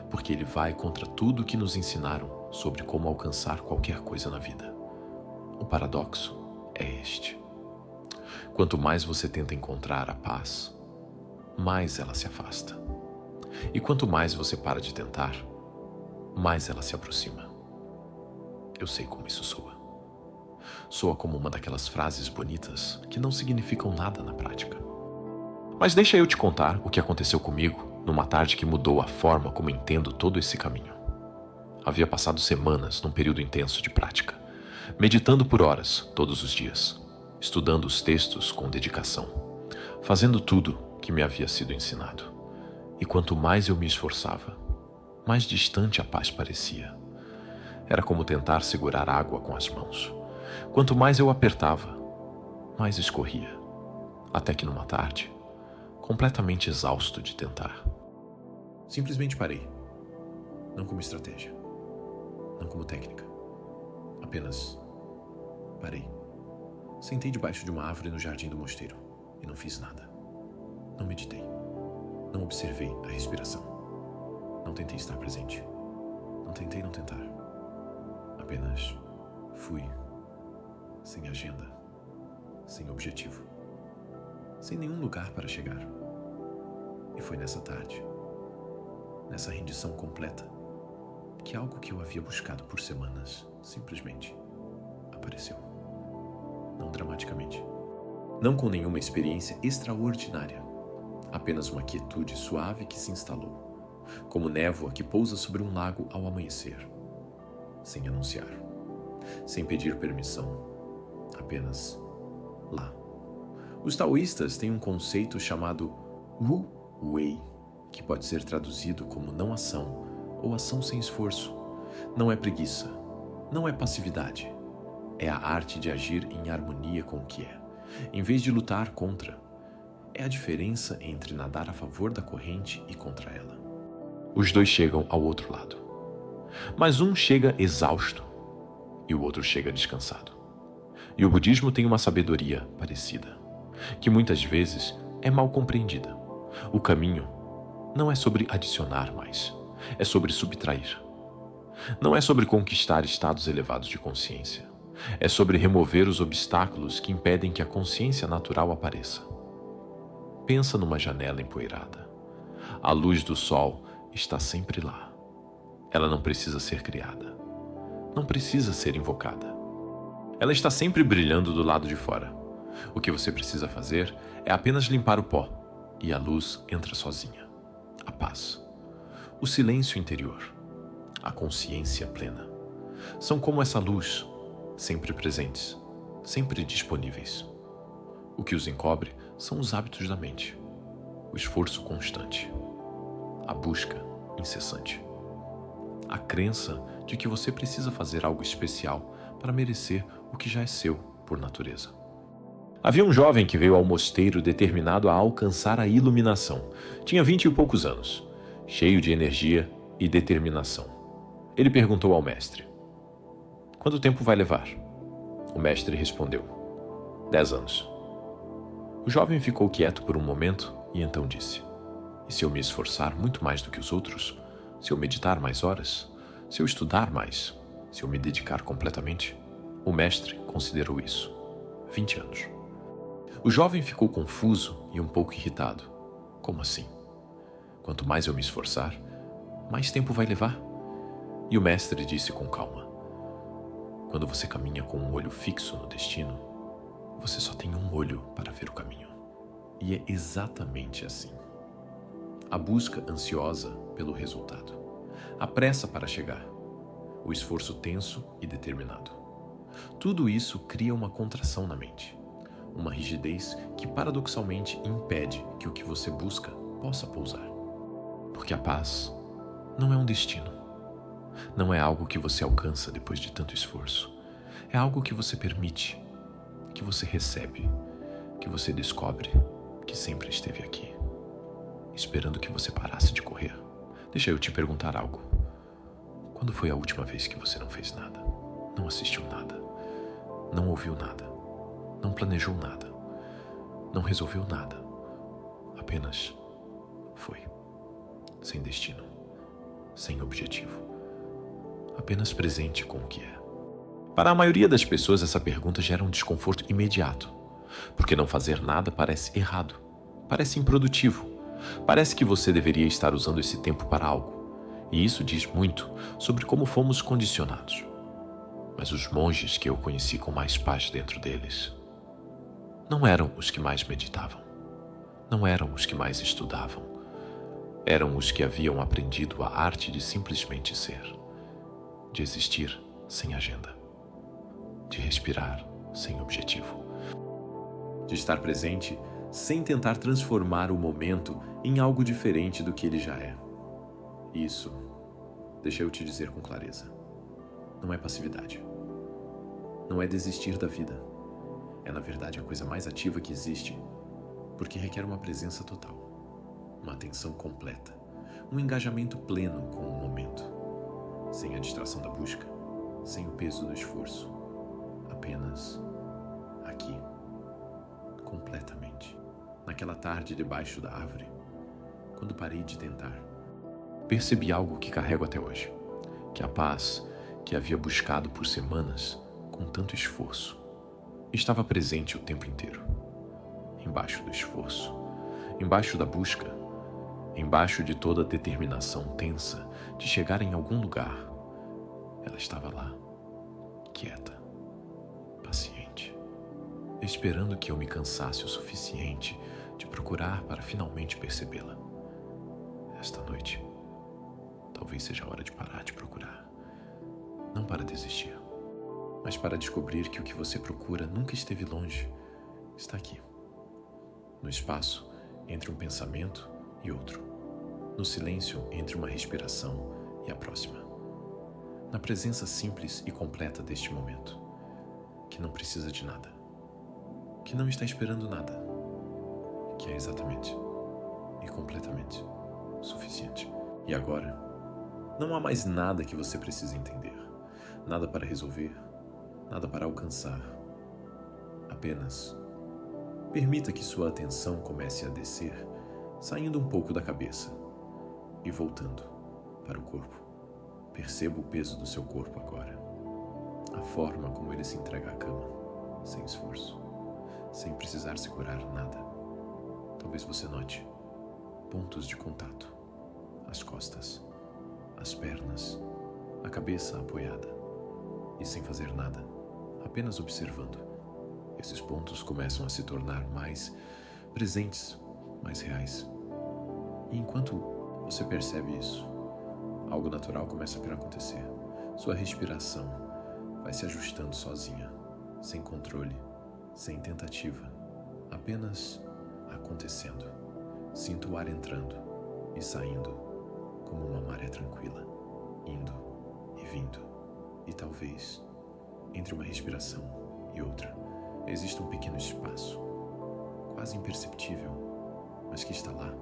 porque ele vai contra tudo o que nos ensinaram sobre como alcançar qualquer coisa na vida. O paradoxo é este. Quanto mais você tenta encontrar a paz, mais ela se afasta. E quanto mais você para de tentar, mais ela se aproxima. Eu sei como isso soa. Soa como uma daquelas frases bonitas que não significam nada na prática. Mas deixa eu te contar o que aconteceu comigo numa tarde que mudou a forma como entendo todo esse caminho. Havia passado semanas num período intenso de prática, meditando por horas todos os dias, estudando os textos com dedicação, fazendo tudo que me havia sido ensinado. E quanto mais eu me esforçava, mais distante a paz parecia. Era como tentar segurar água com as mãos. Quanto mais eu apertava, mais escorria. Até que numa tarde, completamente exausto de tentar, simplesmente parei. Não como estratégia, não como técnica. Apenas parei. Sentei debaixo de uma árvore no jardim do mosteiro e não fiz nada. Não meditei. Não observei a respiração. Não tentei estar presente. Não tentei não tentar. Apenas fui. Sem agenda. Sem objetivo. Sem nenhum lugar para chegar. E foi nessa tarde, nessa rendição completa, que algo que eu havia buscado por semanas simplesmente apareceu. Não dramaticamente. Não com nenhuma experiência extraordinária. Apenas uma quietude suave que se instalou, como névoa que pousa sobre um lago ao amanhecer. Sem anunciar. Sem pedir permissão. Apenas lá. Os taoístas têm um conceito chamado Wu Wei, que pode ser traduzido como não ação ou ação sem esforço. Não é preguiça, não é passividade. É a arte de agir em harmonia com o que é, em vez de lutar contra. É a diferença entre nadar a favor da corrente e contra ela. Os dois chegam ao outro lado. Mas um chega exausto e o outro chega descansado. E o budismo tem uma sabedoria parecida, que muitas vezes é mal compreendida. O caminho não é sobre adicionar mais, é sobre subtrair. Não é sobre conquistar estados elevados de consciência, é sobre remover os obstáculos que impedem que a consciência natural apareça. Pensa numa janela empoeirada. A luz do sol está sempre lá. Ela não precisa ser criada, não precisa ser invocada. Ela está sempre brilhando do lado de fora. O que você precisa fazer é apenas limpar o pó, e a luz entra sozinha. A paz, o silêncio interior, a consciência plena. São como essa luz, sempre presentes, sempre disponíveis. O que os encobre são os hábitos da mente, o esforço constante, a busca incessante, a crença de que você precisa fazer algo especial para merecer o que já é seu por natureza. Havia um jovem que veio ao mosteiro determinado a alcançar a iluminação. Tinha 20 e poucos anos, cheio de energia e determinação. Ele perguntou ao mestre: "Quanto tempo vai levar?" O mestre respondeu: 10 anos. O jovem ficou quieto por um momento e então disse: "E se eu me esforçar muito mais do que os outros? Se eu meditar mais horas? Se eu estudar mais? Se eu me dedicar completamente?" O mestre considerou isso. 20 anos. O jovem ficou confuso e um pouco irritado. Como assim? Quanto mais eu me esforçar, mais tempo vai levar? E o mestre disse com calma: quando você caminha com um olho fixo no destino, você só tem um olho para ver o caminho. E é exatamente assim. A busca ansiosa pelo resultado, a pressa para chegar, o esforço tenso e determinado. Tudo isso cria uma contração na mente, uma rigidez que paradoxalmente impede que o que você busca possa pousar. Porque a paz não é um destino. Não é algo que você alcança depois de tanto esforço. É algo que você permite, que você recebe, que você descobre que sempre esteve aqui, esperando que você parasse de correr. Deixa eu te perguntar algo. Quando foi a última vez que você não fez nada? Não assistiu nada? Não ouviu nada? Não planejou nada? Não resolveu nada? Apenas foi. Sem destino. Sem objetivo. Apenas presente com o que é. Para a maioria das pessoas, essa pergunta gera um desconforto imediato, porque não fazer nada parece errado, parece improdutivo, parece que você deveria estar usando esse tempo para algo, e isso diz muito sobre como fomos condicionados. Mas os monges que eu conheci com mais paz dentro deles não eram os que mais meditavam, não eram os que mais estudavam, eram os que haviam aprendido a arte de simplesmente ser, de existir sem agenda, de respirar sem objetivo, de estar presente sem tentar transformar o momento em algo diferente do que ele já é. Isso, deixa eu te dizer com clareza, não é passividade. Não é desistir da vida. É, na verdade, a coisa mais ativa que existe, porque requer uma presença total, uma atenção completa, um engajamento pleno com o momento, sem a distração da busca, sem o peso do esforço, apenas aqui, completamente. Naquela tarde debaixo da árvore, quando parei de tentar, percebi algo que carrego até hoje, que a paz que havia buscado por semanas com tanto esforço estava presente o tempo inteiro. Embaixo do esforço, embaixo da busca, embaixo de toda a determinação tensa de chegar em algum lugar, ela estava lá, quieta, paciente, esperando que eu me cansasse o suficiente de procurar para finalmente percebê-la. Esta noite, talvez seja a hora de parar de procurar, não para desistir, mas para descobrir que o que você procura nunca esteve longe, está aqui. No espaço entre um pensamento e outro. No silêncio entre uma respiração e a próxima. Na presença simples e completa deste momento, que não precisa de nada, que não está esperando nada, que é exatamente e completamente suficiente. E agora, não há mais nada que você precise entender, nada para resolver, nada para alcançar. Apenas permita que sua atenção comece a descer, saindo um pouco da cabeça e voltando para o corpo. Perceba o peso do seu corpo agora, a forma como ele se entrega à cama, sem esforço, sem precisar segurar nada. Talvez você note pontos de contato, as costas, as pernas, a cabeça apoiada e sem fazer nada, apenas observando. Esses pontos começam a se tornar mais presentes, mais reais. E enquanto você percebe isso, algo natural começa a acontecer. Sua respiração vai se ajustando sozinha, sem controle, sem tentativa, apenas acontecendo. Sinta o ar entrando e saindo como uma maré tranquila, indo e vindo. E talvez, entre uma respiração e outra, existe um pequeno espaço, quase imperceptível, mas que está lá,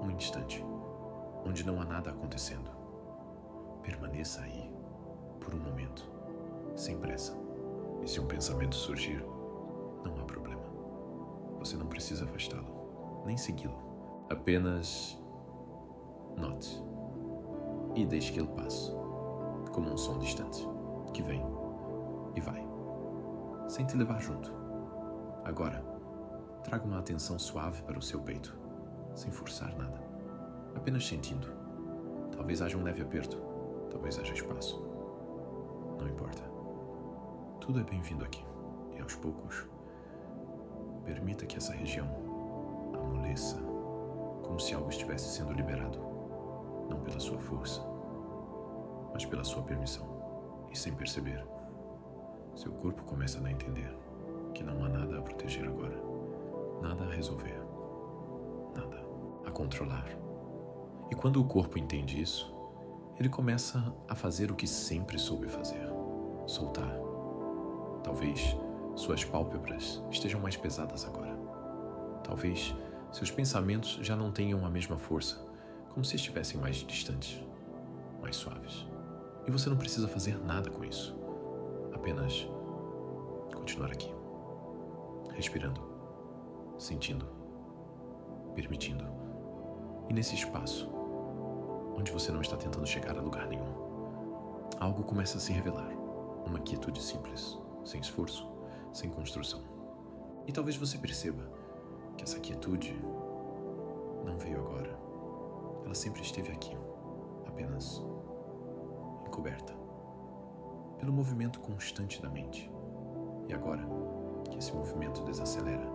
um instante, onde não há nada acontecendo. Permaneça aí, por um momento, sem pressa. E se um pensamento surgir, não há problema. Você não precisa afastá-lo, nem segui-lo. Apenas note e deixe que ele passe, como um som distante, que vem e vai, sem te levar junto. Agora, traga uma atenção suave para o seu peito, sem forçar nada, apenas sentindo. Talvez haja um leve aperto, talvez haja espaço. Não importa. Tudo é bem-vindo aqui, e aos poucos, permita que essa região amoleça, como se algo estivesse sendo liberado, não pela sua força, mas pela sua permissão. E sem perceber, seu corpo começa a entender que não há nada a proteger agora, nada a resolver, nada a controlar. E quando o corpo entende isso, ele começa a fazer o que sempre soube fazer: soltar. Talvez suas pálpebras estejam mais pesadas agora. Talvez seus pensamentos já não tenham a mesma força, como se estivessem mais distantes, mais suaves. E você não precisa fazer nada com isso. Apenas continuar aqui, respirando, sentindo, permitindo. E nesse espaço, onde você não está tentando chegar a lugar nenhum, algo começa a se revelar. Uma quietude simples, sem esforço, sem construção. E talvez você perceba que essa quietude não veio agora. Ela sempre esteve aqui, apenas encoberta pelo movimento constante da mente. E agora que esse movimento desacelera,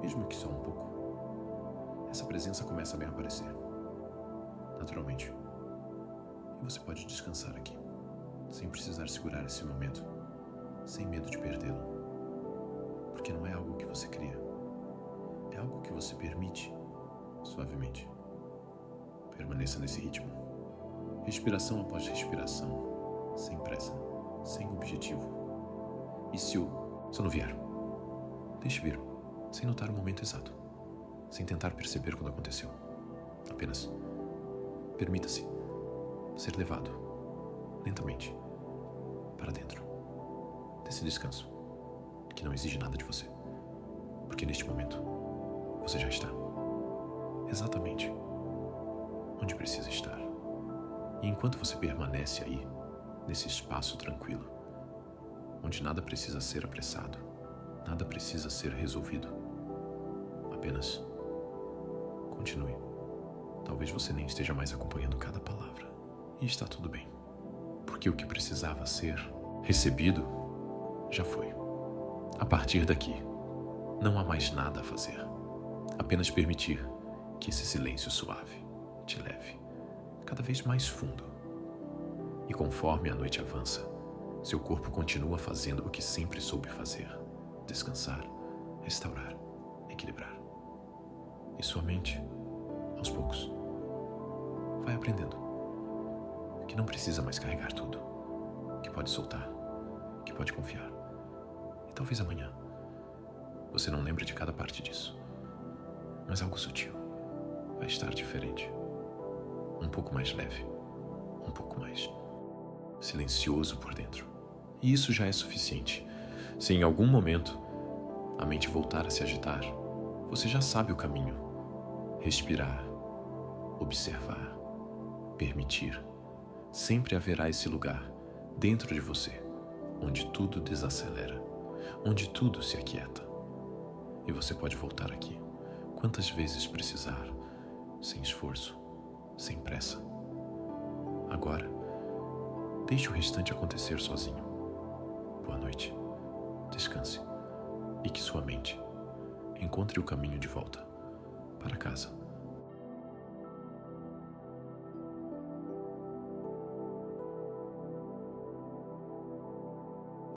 mesmo que só um pouco, essa presença começa a me aparecer, naturalmente. E você pode descansar aqui, sem precisar segurar esse momento, sem medo de perdê-lo. Porque não é algo que você cria, é algo que você permite, suavemente. Permaneça nesse ritmo, respiração após respiração, sem pressa, sem objetivo. E se o sono vier, deixe vir, sem notar o momento exato, sem tentar perceber quando aconteceu. Apenas permita-se ser levado, lentamente, para dentro desse descanso, que não exige nada de você. Porque neste momento, você já está exatamente onde precisa estar. E enquanto você permanece aí, nesse espaço tranquilo, onde nada precisa ser apressado, nada precisa ser resolvido, apenas continue. Talvez você nem esteja mais acompanhando cada palavra. E está tudo bem. Porque o que precisava ser recebido já foi. A partir daqui, não há mais nada a fazer. Apenas permitir que esse silêncio suave te leve cada vez mais fundo. E conforme a noite avança, seu corpo continua fazendo o que sempre soube fazer: descansar, restaurar, equilibrar. E sua mente, aos poucos, vai aprendendo que não precisa mais carregar tudo, que pode soltar, que pode confiar. E talvez amanhã você não lembre de cada parte disso, mas algo sutil vai estar diferente, um pouco mais leve, um pouco mais silencioso por dentro. E isso já é suficiente. Se em algum momento a mente voltar a se agitar, você já sabe o caminho: respirar, observar, permitir. Sempre haverá esse lugar dentro de você, onde tudo desacelera, onde tudo se aquieta. E você pode voltar aqui quantas vezes precisar, sem esforço, sem pressa. Agora, deixe o restante acontecer sozinho. Boa noite, descanse e que sua mente encontre o caminho de volta para casa.